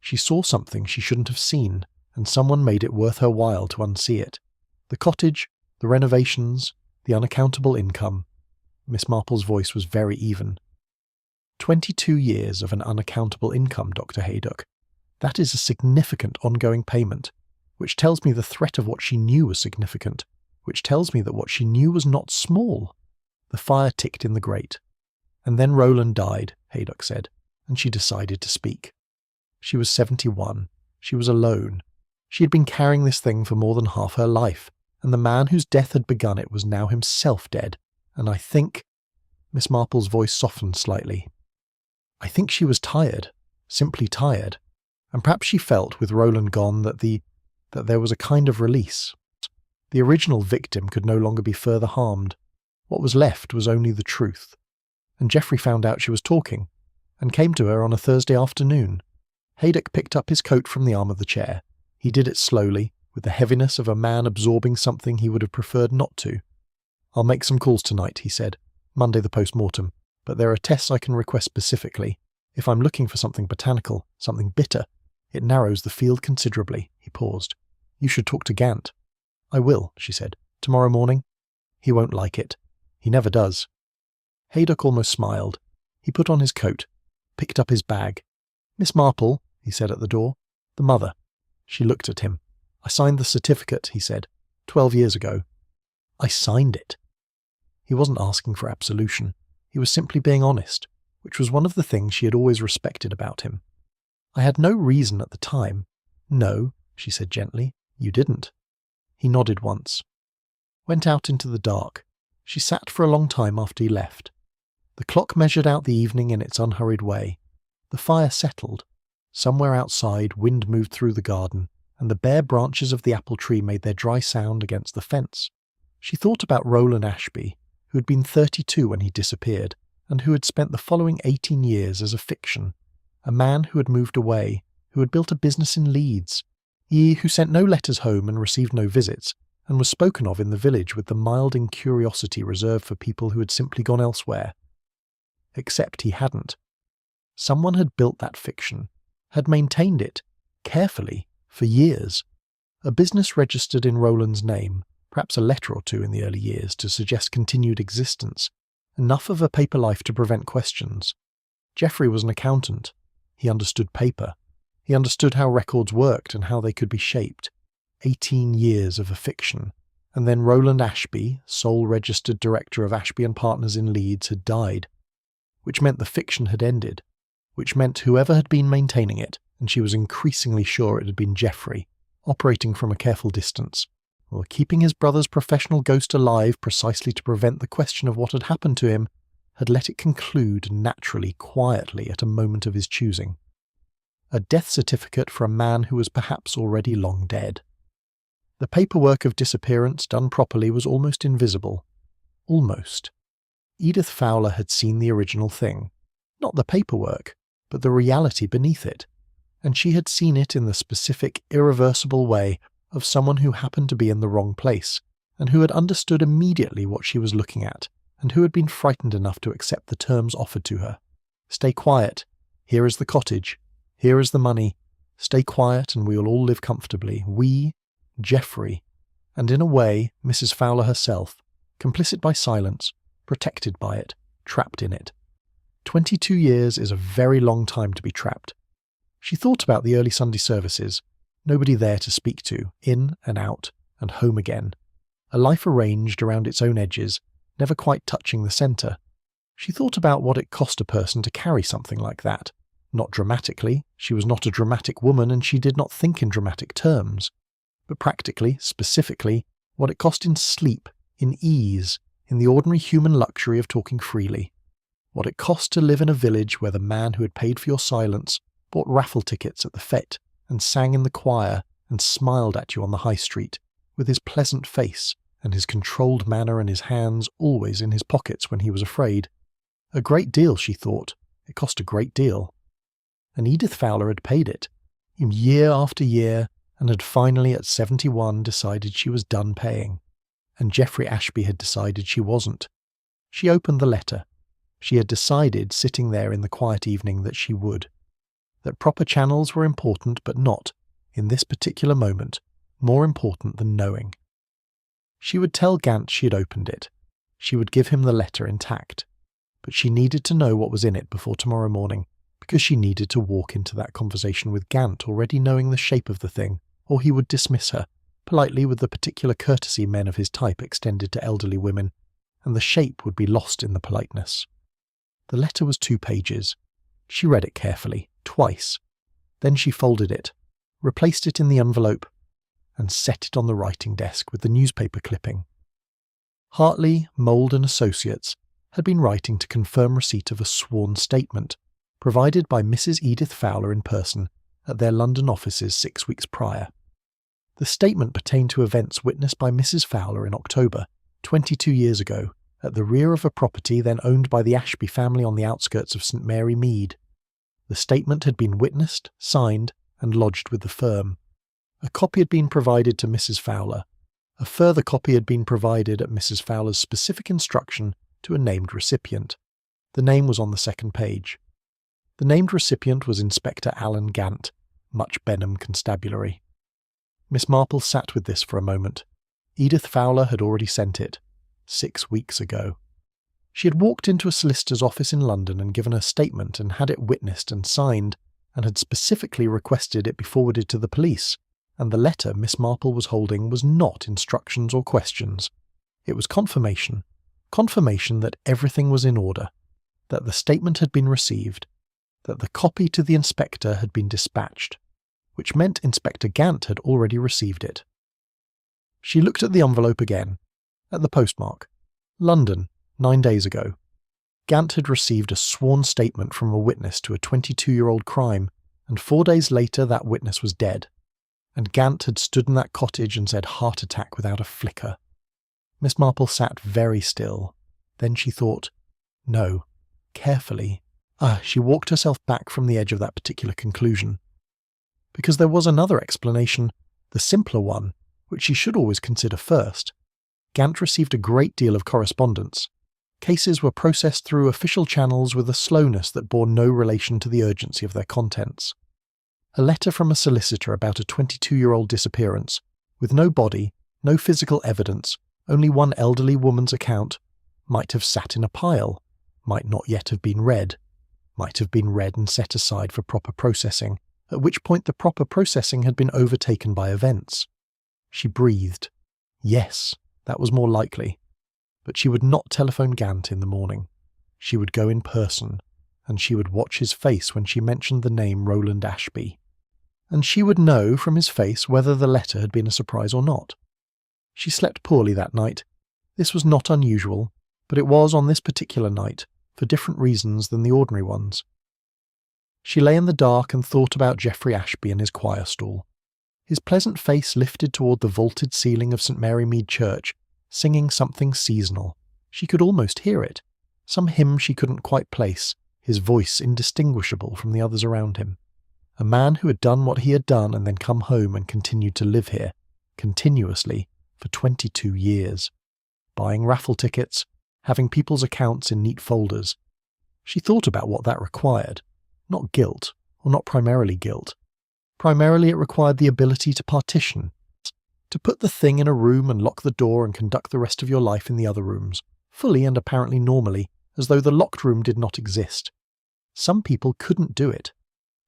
She saw something she shouldn't have seen, and someone made it worth her while to unsee it. The cottage, the renovations, the unaccountable income. Miss Marple's voice was very even. 22 years of an unaccountable income, Dr. Haydock. That is a significant ongoing payment, which tells me the threat of what she knew was significant, which tells me that what she knew was not small. The fire ticked in the grate. And then Roland died, Haydock said, and she decided to speak. She was 71. She was alone. She had been carrying this thing for more than half her life, and the man whose death had begun it was now himself dead, and I think— Miss Marple's voice softened slightly. I think she was tired, simply tired, and perhaps she felt, with Roland gone, that there was a kind of release. The original victim could no longer be further harmed. What was left was only the truth. And Geoffrey found out she was talking, and came to her on a Thursday afternoon. Haydock picked up his coat from the arm of the chair. He did it slowly, with the heaviness of a man absorbing something he would have preferred not to. I'll make some calls tonight, he said. Monday the post-mortem. But there are tests I can request specifically. If I'm looking for something botanical, something bitter, it narrows the field considerably. He paused. You should talk to Gant. I will, she said. Tomorrow morning? He won't like it. He never does. Haydock almost smiled. He put on his coat, picked up his bag. Miss Marple, he said at the door. The mother. She looked at him. I signed the certificate, he said, 12 years ago. I signed it. He wasn't asking for absolution. He was simply being honest, which was one of the things she had always respected about him. I had no reason at the time. No, she said gently, you didn't. He nodded once. Went out into the dark. She sat for a long time after he left. The clock measured out the evening in its unhurried way. The fire settled. Somewhere outside, wind moved through the garden, and the bare branches of the apple tree made their dry sound against the fence. She thought about Roland Ashby, who had been 32 when he disappeared, and who had spent the following 18 years as a fiction, a man who had moved away, who had built a business in Leeds, he who sent no letters home and received no visits, and was spoken of in the village with the mild incuriosity reserved for people who had simply gone elsewhere. Except he hadn't. Someone had built that fiction, had maintained it, carefully, for years. A business registered in Roland's name, perhaps a letter or two in the early years to suggest continued existence, enough of a paper life to prevent questions. Geoffrey was an accountant. He understood paper. He understood how records worked and how they could be shaped. 18 years of a fiction, and then Roland Ashby, sole registered director of Ashby and Partners in Leeds, had died, which meant the fiction had ended, which meant whoever had been maintaining it, and she was increasingly sure it had been Geoffrey, operating from a careful distance, or keeping his brother's professional ghost alive precisely to prevent the question of what had happened to him, had let it conclude naturally, quietly, at a moment of his choosing. A death certificate for a man who was perhaps already long dead. The paperwork of disappearance done properly was almost invisible. Almost. Edith Fowler had seen the original thing. Not the paperwork, but the reality beneath it. And she had seen it in the specific, irreversible way of someone who happened to be in the wrong place, and who had understood immediately what she was looking at, and who had been frightened enough to accept the terms offered to her. Stay quiet. Here is the cottage. Here is the money. Stay quiet and we will all live comfortably. We, Geoffrey, and in a way, Mrs. Fowler herself, complicit by silence, protected by it, trapped in it. 22 years is a very long time to be trapped. She thought about the early Sunday services, nobody there to speak to, in and out, and home again. A life arranged around its own edges, never quite touching the centre. She thought about what it cost a person to carry something like that. Not dramatically, she was not a dramatic woman and she did not think in dramatic terms. But practically, specifically, what it cost in sleep, in ease, in the ordinary human luxury of talking freely. What it cost to live in a village where the man who had paid for your silence bought raffle tickets at the fete and sang in the choir and smiled at you on the high street, with his pleasant face and his controlled manner and his hands always in his pockets when he was afraid. A great deal, she thought. It cost a great deal. And Edith Fowler had paid it, year after year, and had finally at 71 decided she was done paying. And Geoffrey Ashby had decided she wasn't. She opened the letter. She had decided, sitting there in the quiet evening, that she would. That proper channels were important, but not, in this particular moment, more important than knowing. She would tell Gant she had opened it. She would give him the letter intact. But she needed to know what was in it before tomorrow morning, because she needed to walk into that conversation with Gant already knowing the shape of the thing, or he would dismiss her, politely with the particular courtesy men of his type extended to elderly women, and the shape would be lost in the politeness. The letter was 2 pages. She read it carefully, twice. Then she folded it, replaced it in the envelope, and set it on the writing desk with the newspaper clipping. Hartley, Mould and Associates had been writing to confirm receipt of a sworn statement, provided by Mrs. Edith Fowler in person at their London offices 6 weeks prior. The statement pertained to events witnessed by Mrs. Fowler in October, 22 years ago, at the rear of a property then owned by the Ashby family on the outskirts of St Mary Mead. The statement had been witnessed, signed, and lodged with the firm. A copy had been provided to Mrs. Fowler. A further copy had been provided at Mrs. Fowler's specific instruction to a named recipient. The name was on the 2nd page. The named recipient was Inspector Alan Gant, Much Benham Constabulary. Miss Marple sat with this for a moment. Edith Fowler had already sent it, 6 weeks ago. She had walked into a solicitor's office in London and given her statement and had it witnessed and signed, and had specifically requested it be forwarded to the police, and the letter Miss Marple was holding was not instructions or questions. It was confirmation that everything was in order, that the statement had been received, that the copy to the inspector had been dispatched, which meant Inspector Gant had already received it. She looked at the envelope again, at the postmark. London, 9 days ago. Gant had received a sworn statement from a witness to a 22-year-old crime, and 4 days later that witness was dead. And Gant had stood in that cottage and said heart attack without a flicker. Miss Marple sat very still. Then she thought, no, carefully. She walked herself back from the edge of that particular conclusion. because there was another explanation, the simpler one, which she should always consider first. Gant received a great deal of correspondence. Cases were processed through official channels with a slowness that bore no relation to the urgency of their contents. A letter from a solicitor about a 22-year-old disappearance, with no body, no physical evidence, only one elderly woman's account, might have sat in a pile, might not yet have been read, might have been read and set aside for proper processing, at which point the proper processing had been overtaken by events. She breathed. Yes, that was more likely. But she would not telephone Gant in the morning. She would go in person, and she would watch his face when she mentioned the name Roland Ashby. And she would know from his face whether the letter had been a surprise or not. She slept poorly that night. This was not unusual, but it was on this particular night, for different reasons than the ordinary ones. She lay in the dark and thought about Geoffrey Ashby and his choir stool. His pleasant face lifted toward the vaulted ceiling of St Mary Mead Church, singing something seasonal. She could almost hear it. Some hymn she couldn't quite place, his voice indistinguishable from the others around him. A man who had done what he had done and then come home and continued to live here, continuously, for 22 years. Buying raffle tickets, having people's accounts in neat folders. She thought about what that required. Not guilt, or not primarily guilt. Primarily it required the ability to partition, to put the thing in a room and lock the door and conduct the rest of your life in the other rooms, fully and apparently normally, as though the locked room did not exist. Some people couldn't do it.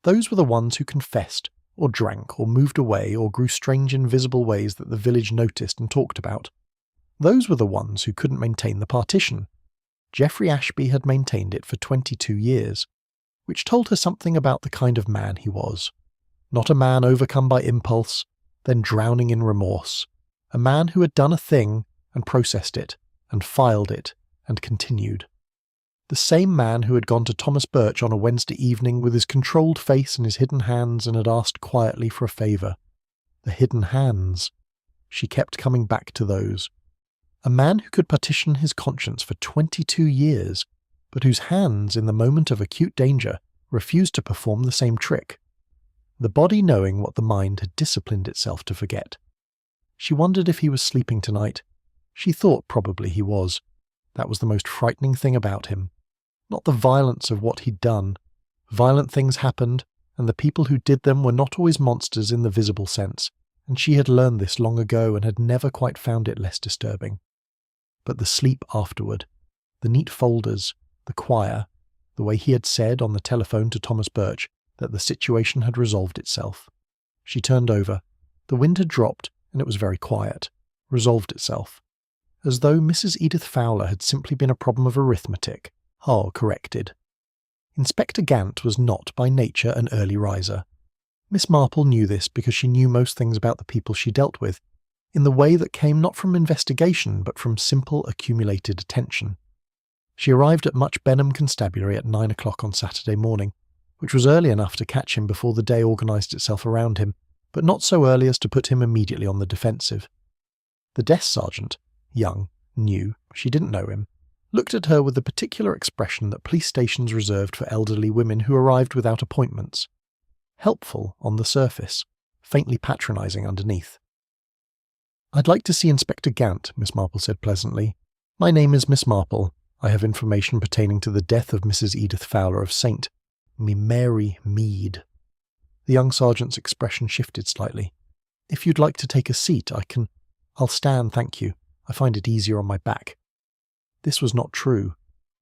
Those were the ones who confessed, or drank, or moved away, or grew strange invisible ways that the village noticed and talked about. Those were the ones who couldn't maintain the partition. Geoffrey Ashby had maintained it for 22 years, which told her something about the kind of man he was. Not a man overcome by impulse, then drowning in remorse. A man who had done a thing, and processed it, and filed it, and continued. The same man who had gone to Thomas Birch on a Wednesday evening with his controlled face and his hidden hands and had asked quietly for a favour. The hidden hands. She kept coming back to those. A man who could partition his conscience for 22 years, but whose hands, in the moment of acute danger, refused to perform the same trick. The body knowing what the mind had disciplined itself to forget. She wondered if he was sleeping tonight. She thought probably he was. That was the most frightening thing about him. Not the violence of what he'd done. Violent things happened, and the people who did them were not always monsters in the visible sense, and she had learned this long ago and had never quite found it less disturbing. But the sleep afterward, the neat folders, the choir, the way he had said on the telephone to Thomas Birch that the situation had resolved itself. She turned over. The wind had dropped, and it was very quiet. Resolved itself. As though Mrs. Edith Fowler had simply been a problem of arithmetic. Corrected. Inspector Gant was not by nature an early riser. Miss Marple knew this because she knew most things about the people she dealt with, in the way that came not from investigation but from simple accumulated attention. She arrived at Much Benham Constabulary at 9 o'clock on Saturday morning, which was early enough to catch him before the day organised itself around him, but not so early as to put him immediately on the defensive. The desk sergeant, young, new, she didn't know him, looked at her with the particular expression that police stations reserved for elderly women who arrived without appointments. Helpful on the surface, faintly patronising underneath. "I'd like to see Inspector Gant," Miss Marple said pleasantly. "My name is Miss Marple. I have information pertaining to the death of Mrs. Edith Fowler of St Mary Mead." The young sergeant's expression shifted slightly. "If you'd like to take a seat, I'll stand, thank you. I find it easier on my back." This was not true,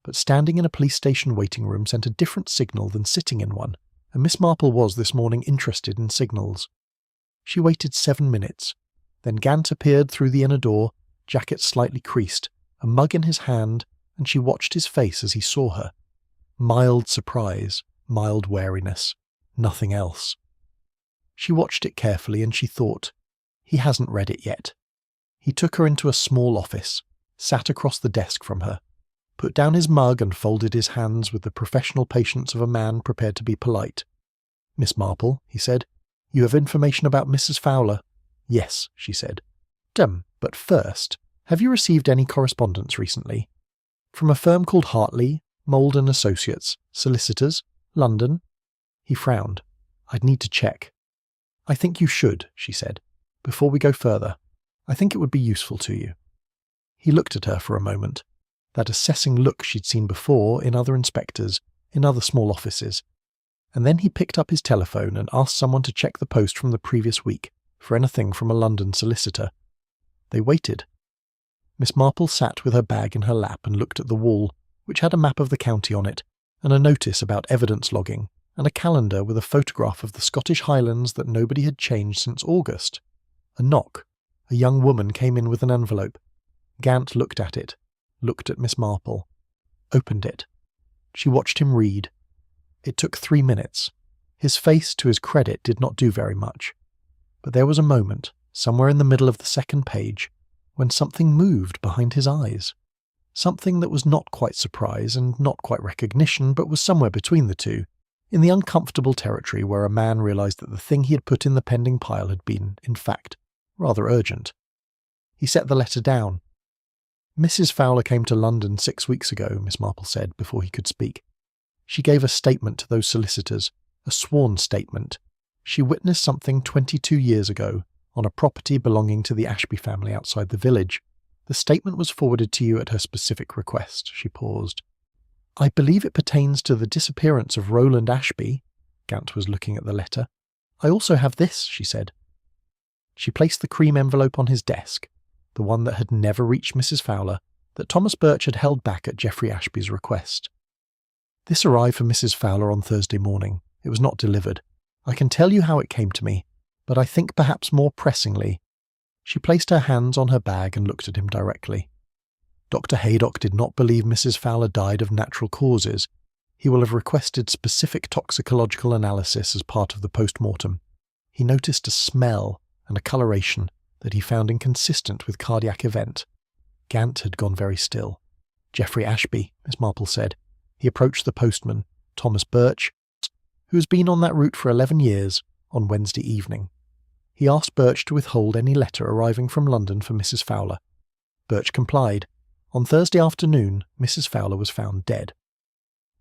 but standing in a police station waiting room sent a different signal than sitting in one, and Miss Marple was this morning interested in signals. She waited 7 minutes. Then Gant appeared through the inner door, jacket slightly creased, a mug in his hand, and she watched his face as he saw her. Mild surprise, mild wariness, nothing else. She watched it carefully and she thought, he hasn't read it yet. He took her into a small office, sat across the desk from her, put down his mug and folded his hands with the professional patience of a man prepared to be polite. "Miss Marple," he said, "you have information about Mrs. Fowler?" "Yes," she said. But first, have you received any correspondence recently? From a firm called Hartley, Mould and Associates, solicitors, London?" He frowned. "I'd need to check." "I think you should," she said. "Before we go further, I think it would be useful to you." He looked at her for a moment, that assessing look she'd seen before in other inspectors, in other small offices, and then he picked up his telephone and asked someone to check the post from the previous week for anything from a London solicitor. They waited. Miss Marple sat with her bag in her lap and looked at the wall, which had a map of the county on it, and a notice about evidence logging, and a calendar with a photograph of the Scottish Highlands that nobody had changed since August. A knock. A young woman came in with an envelope. Gant looked at it, looked at Miss Marple, opened it. She watched him read. It took 3 minutes. His face, to his credit, did not do very much. But there was a moment, somewhere in the middle of the second page, when something moved behind his eyes. Something that was not quite surprise and not quite recognition, but was somewhere between the two, in the uncomfortable territory where a man realized that the thing he had put in the pending pile had been, in fact, rather urgent. He set the letter down. "Mrs. Fowler came to London 6 weeks ago," Miss Marple said, before he could speak. "She gave a statement to those solicitors, a sworn statement. She witnessed something 22 years ago, on a property belonging to the Ashby family outside the village. The statement was forwarded to you at her specific request." She paused. "I believe it pertains to the disappearance of Roland Ashby." Gant was looking at the letter. "I also have this," she said. She placed the cream envelope on his desk, the one that had never reached Mrs. Fowler, that Thomas Birch had held back at Geoffrey Ashby's request. "This arrived for Mrs. Fowler on Thursday morning. It was not delivered. I can tell you how it came to me, but I think perhaps more pressingly—" She placed her hands on her bag and looked at him directly. "Dr. Haydock did not believe Mrs. Fowler died of natural causes. He will have requested specific toxicological analysis as part of the post-mortem. He noticed a smell and a coloration that he found inconsistent with cardiac event." Gant had gone very still. "Geoffrey Ashby," Miss Marple said. He approached the postman, Thomas Birch, who has been on that route for 11 years, on Wednesday evening. He asked Birch to withhold any letter arriving from London for Mrs. Fowler. Birch complied. On Thursday afternoon, Mrs. Fowler was found dead.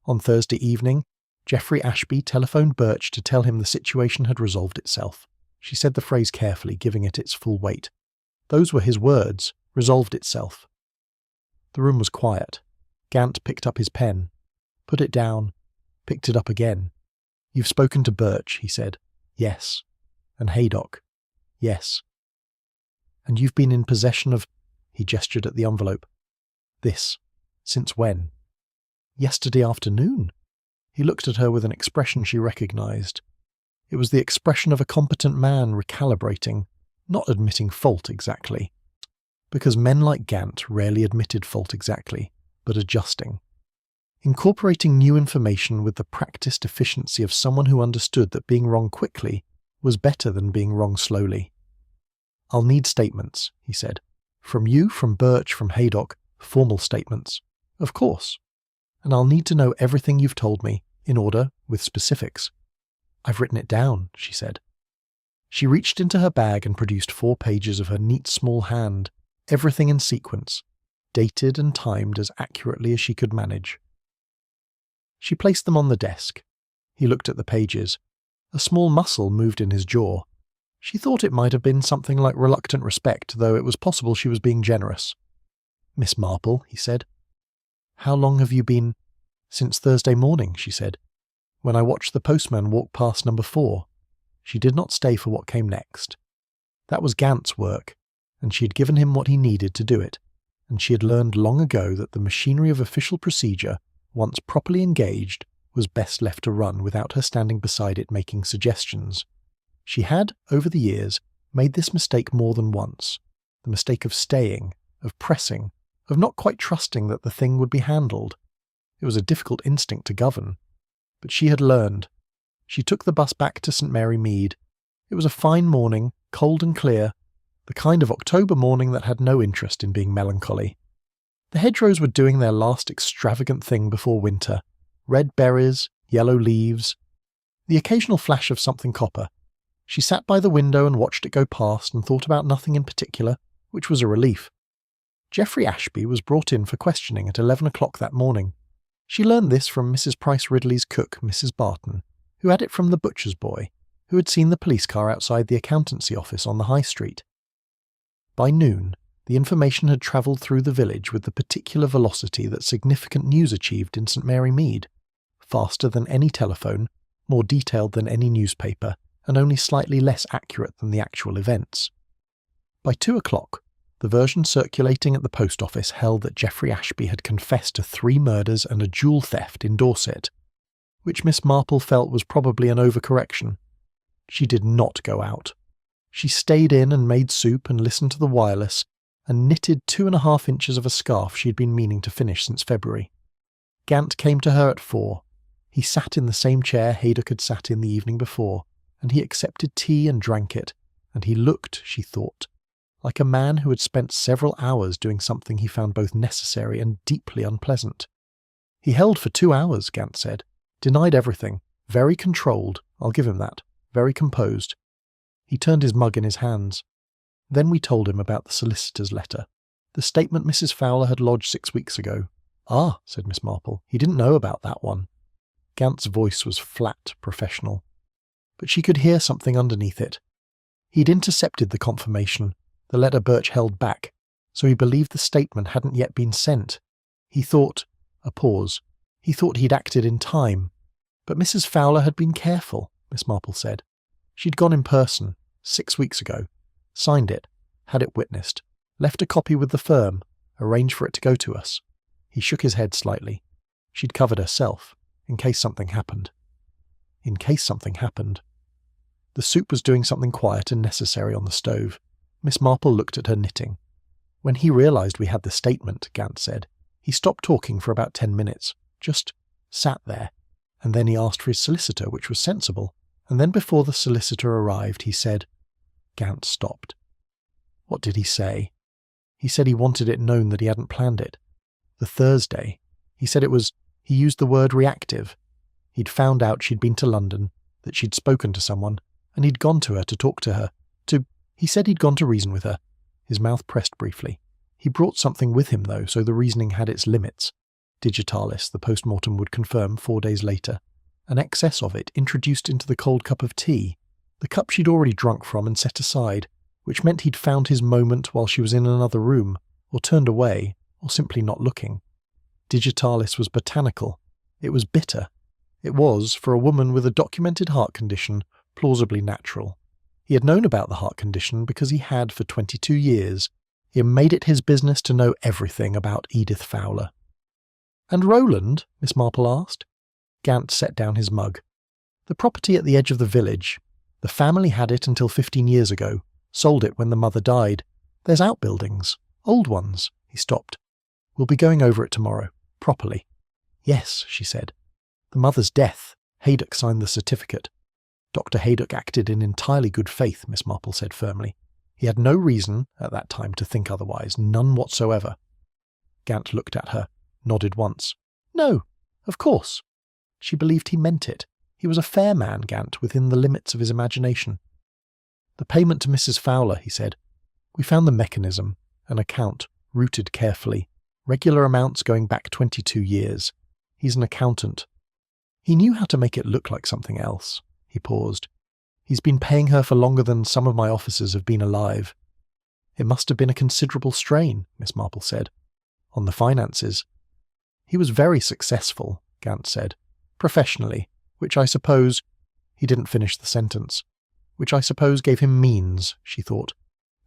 On Thursday evening, Geoffrey Ashby telephoned Birch to tell him the situation had resolved itself. She said the phrase carefully, giving it its full weight. Those were his words, resolved itself. The room was quiet. Gant picked up his pen, put it down, picked it up again. "You've spoken to Birch," he said. "Yes." "And Haydock?" "Yes." "And you've been in possession of—" He gestured at the envelope. "This. Since when?" "Yesterday afternoon." He looked at her with an expression she recognized. It was the expression of a competent man recalibrating, not admitting fault exactly, because men like Gant rarely admitted fault exactly, but adjusting. Incorporating new information with the practiced efficiency of someone who understood that being wrong quickly was better than being wrong slowly. "I'll need statements," he said. "From you, from Birch, from Haydock, formal statements. Of course. And I'll need to know everything you've told me, in order, with specifics." "I've written it down," she said. She reached into her bag and produced 4 pages of her neat small hand, everything in sequence, dated and timed as accurately as she could manage. She placed them on the desk. He looked at the pages. A small muscle moved in his jaw. She thought it might have been something like reluctant respect, though it was possible she was being generous. "Miss Marple," he said. "How long have you been—" "Since Thursday morning," she said, "when I watched the postman walk past number 4. She did not stay for what came next. That was Gant's work, and she had given him what he needed to do it, and she had learned long ago that the machinery of official procedure, once properly engaged, was best left to run without her standing beside it making suggestions. She had, over the years, made this mistake more than once, the mistake of staying, of pressing, of not quite trusting that the thing would be handled. It was a difficult instinct to govern. But she had learned. She took the bus back to St Mary Mead. It was a fine morning, cold and clear, the kind of October morning that had no interest in being melancholy. The hedgerows were doing their last extravagant thing before winter. Red berries, yellow leaves, the occasional flash of something copper. She sat by the window and watched it go past and thought about nothing in particular, which was a relief. Geoffrey Ashby was brought in for questioning at 11 o'clock that morning. She learned this from Mrs. Price Ridley's cook, Mrs. Barton, who had it from the butcher's boy, who had seen the police car outside the accountancy office on the high street. By noon, the information had travelled through the village with the particular velocity that significant news achieved in St Mary Mead, faster than any telephone, more detailed than any newspaper, and only slightly less accurate than the actual events. By 2 o'clock, the version circulating at the post office held that Geoffrey Ashby had confessed to 3 murders and a jewel theft in Dorset, which Miss Marple felt was probably an overcorrection. She did not go out. She stayed in and made soup and listened to the wireless and knitted 2.5 inches of a scarf she had been meaning to finish since February. Gant came to her at 4. He sat in the same chair Haydock had sat in the evening before, and he accepted tea and drank it, and he looked, she thought, like a man who had spent several hours doing something he found both necessary and deeply unpleasant. He held for 2 hours, Gant said, denied everything, very controlled, I'll give him that, very composed. He turned his mug in his hands. Then we told him about the solicitor's letter, the statement Mrs. Fowler had lodged 6 weeks ago. Ah, said Miss Marple, he didn't know about that one. Gant's voice was flat, professional. But she could hear something underneath it. He'd intercepted the confirmation, the letter Birch held back, so he believed the statement hadn't yet been sent. He thought, a pause, he thought he'd acted in time. But Mrs. Fowler had been careful, Miss Marple said. She'd gone in person, 6 weeks ago, signed it, had it witnessed, left a copy with the firm, arranged for it to go to us. He shook his head slightly. She'd covered herself, in case something happened. In case something happened. The soup was doing something quiet and necessary on the stove. Miss Marple looked at her knitting. When he realised we had the statement, Gant said, he stopped talking for about 10 minutes, just sat there, and then he asked for his solicitor, which was sensible, and then before the solicitor arrived, he said, Gant stopped. What did he say? He said he wanted it known that he hadn't planned it. The Thursday, he said he used the word reactive. He'd found out she'd been to London, that she'd spoken to someone, and he'd gone to her to talk to her, he said he'd gone to reason with her. His mouth pressed briefly. He brought something with him, though, so the reasoning had its limits. Digitalis, the post-mortem would confirm 4 days later. An excess of it introduced into the cold cup of tea, the cup she'd already drunk from and set aside, which meant he'd found his moment while she was in another room, or turned away, or simply not looking. Digitalis was botanical. It was bitter. It was, for a woman with a documented heart condition, plausibly natural. He had known about the heart condition because he had, for 22 years, made it his business to know everything about Edith Fowler. And Roland? Miss Marple asked. Gant set down his mug. The property at the edge of the village. The family had it until 15 years ago, sold it when the mother died. There's outbuildings, old ones. He stopped. We'll be going over it tomorrow, properly. Yes, she said. The mother's death. Haydock signed the certificate. Dr. Haydock acted in entirely good faith, Miss Marple said firmly. He had no reason, at that time, to think otherwise, none whatsoever. Gant looked at her, nodded once. No, of course. She believed he meant it. He was a fair man, Gant, within the limits of his imagination. The payment to Mrs. Fowler, he said. We found the mechanism, an account, routed carefully, regular amounts going back 22 years. He's an accountant. He knew how to make it look like something else. He paused. He's been paying her for longer than some of my officers have been alive. It must have been a considerable strain, Miss Marple said. On the finances. He was very successful, Gant said. Professionally, which I suppose... He didn't finish the sentence. Which I suppose gave him means, she thought,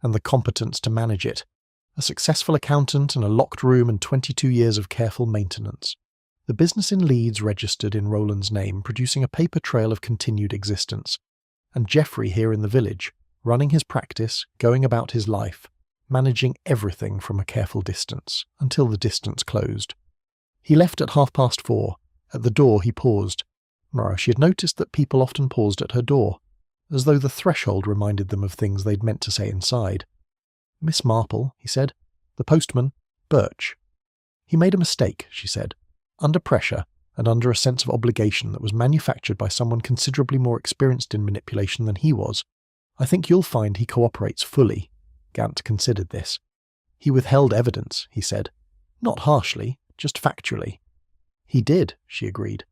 and the competence to manage it. A successful accountant and a locked room and 22 years of careful maintenance. The business in Leeds registered in Roland's name, producing a paper trail of continued existence. And Geoffrey here in the village, running his practice, going about his life, managing everything from a careful distance, until the distance closed. He left at 4:30. At the door he paused. She had noticed that people often paused at her door, as though the threshold reminded them of things they'd meant to say inside. Miss Marple, he said. The postman, Birch. He made a mistake, she said. Under pressure, and under a sense of obligation that was manufactured by someone considerably more experienced in manipulation than he was. I think you'll find he cooperates fully. Gant considered this. He withheld evidence, he said. Not harshly, just factually. He did, she agreed.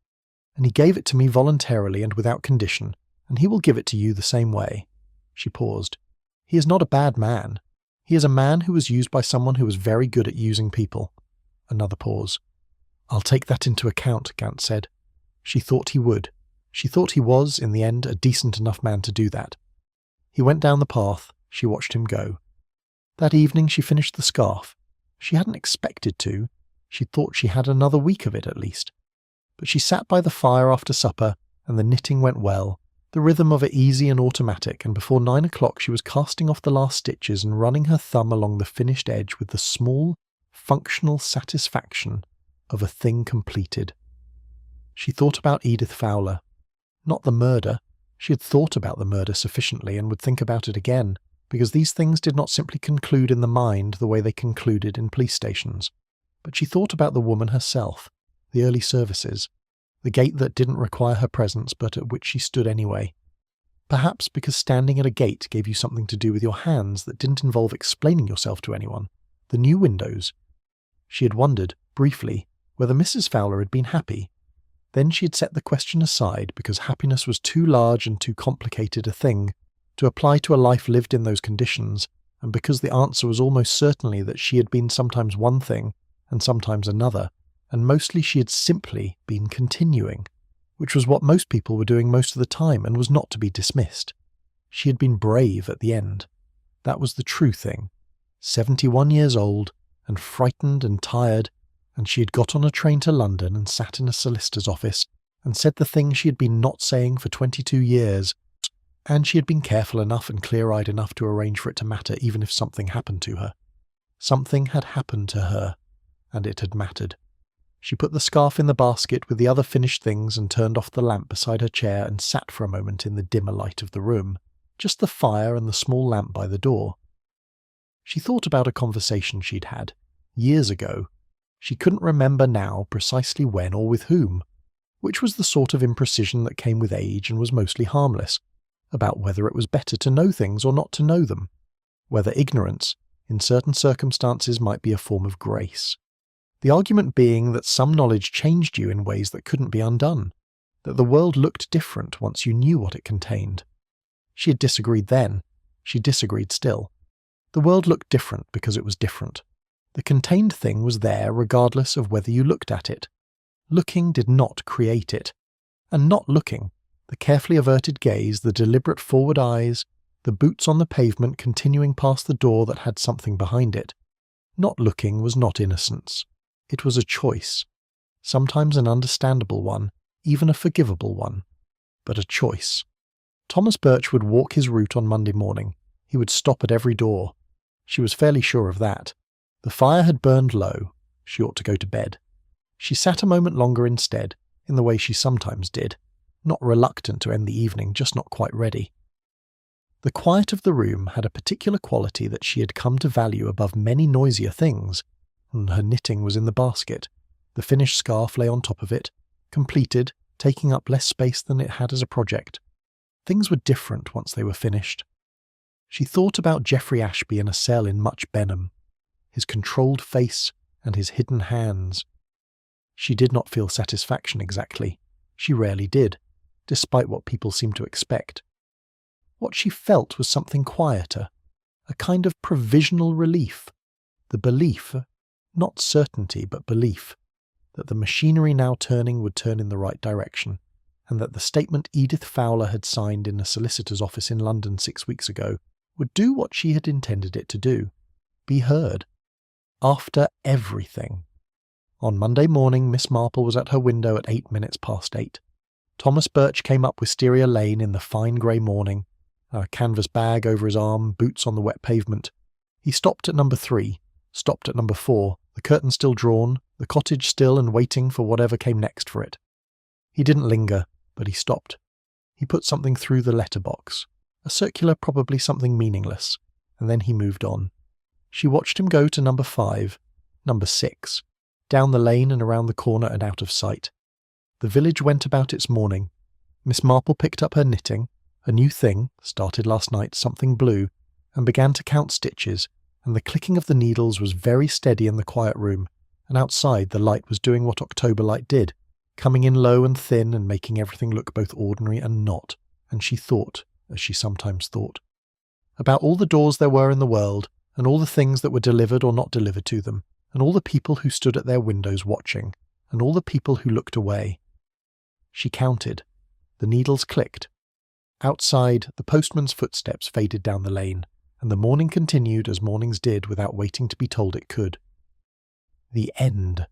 And he gave it to me voluntarily and without condition, and he will give it to you the same way." She paused. "He is not a bad man. He is a man who was used by someone who was very good at using people." Another pause. "I'll take that into account," Gant said. She thought he would. She thought he was, in the end, a decent enough man to do that. He went down the path. She watched him go. That evening she finished the scarf. She hadn't expected to. She thought she had another week of it at least. But she sat by the fire after supper, and the knitting went well, the rhythm of it easy and automatic, and before 9 o'clock she was casting off the last stitches and running her thumb along the finished edge with the small, functional satisfaction of a thing completed. She thought about Edith Fowler. Not the murder. She had thought about the murder sufficiently and would think about it again, because these things did not simply conclude in the mind the way they concluded in police stations. But she thought about the woman herself, the early services, the gate that didn't require her presence but at which she stood anyway. Perhaps because standing at a gate gave you something to do with your hands that didn't involve explaining yourself to anyone. The new windows. She had wondered, briefly, whether Mrs. Fowler had been happy. Then she had set the question aside because happiness was too large and too complicated a thing to apply to a life lived in those conditions, and because the answer was almost certainly that she had been sometimes one thing and sometimes another, and mostly she had simply been continuing, which was what most people were doing most of the time and was not to be dismissed. She had been brave at the end. That was the true thing. 71 years old, and frightened and tired, and she had got on a train to London and sat in a solicitor's office and said the thing she had been not saying for 22 years, and she had been careful enough and clear-eyed enough to arrange for it to matter even if something happened to her. Something had happened to her, and it had mattered. She put the scarf in the basket with the other finished things and turned off the lamp beside her chair and sat for a moment in the dimmer light of the room, just the fire and the small lamp by the door. She thought about a conversation she'd had, years ago. She couldn't remember now precisely when or with whom, which was the sort of imprecision that came with age and was mostly harmless, about whether it was better to know things or not to know them, whether ignorance, in certain circumstances, might be a form of grace. The argument being that some knowledge changed you in ways that couldn't be undone, that the world looked different once you knew what it contained. She had disagreed then. She disagreed still. The world looked different because it was different. The contained thing was there regardless of whether you looked at it. Looking did not create it. And not looking, the carefully averted gaze, the deliberate forward eyes, the boots on the pavement continuing past the door that had something behind it. Not looking was not innocence. It was a choice. Sometimes an understandable one, even a forgivable one. But a choice. Thomas Birch would walk his route on Monday morning. He would stop at every door. She was fairly sure of that. The fire had burned low. She ought to go to bed. She sat a moment longer instead, in the way she sometimes did, not reluctant to end the evening, just not quite ready. The quiet of the room had a particular quality that she had come to value above many noisier things, and her knitting was in the basket. The finished scarf lay on top of it, completed, taking up less space than it had as a project. Things were different once they were finished. She thought about Geoffrey Ashby in a cell in Much Benham, his controlled face and his hidden hands. She did not feel satisfaction exactly. She rarely did, despite what people seemed to expect. What she felt was something quieter, a kind of provisional relief, the belief, not certainty but belief, that the machinery now turning would turn in the right direction, and that the statement Edith Fowler had signed in a solicitor's office in London 6 weeks ago would do what she had intended it to do, be heard. After everything. On Monday morning, Miss Marple was at her window at 8:08. Thomas Birch came up Wisteria Lane in the fine grey morning, a canvas bag over his arm, boots on the wet pavement. He stopped at number 3, stopped at number 4, the curtain still drawn, the cottage still and waiting for whatever came next for it. He didn't linger, but he stopped. He put something through the letterbox, a circular, probably something meaningless, and then he moved on. She watched him go to number 5, number 6, down the lane and around the corner and out of sight. The village went about its morning. Miss Marple picked up her knitting, a new thing, started last night, something blue, and began to count stitches, and the clicking of the needles was very steady in the quiet room, and outside the light was doing what October light did, coming in low and thin and making everything look both ordinary and not, and she thought, as she sometimes thought, about all the doors there were in the world, and all the things that were delivered or not delivered to them, and all the people who stood at their windows watching, and all the people who looked away. She counted. The needles clicked. Outside, the postman's footsteps faded down the lane, and the morning continued as mornings did without waiting to be told it could. The end,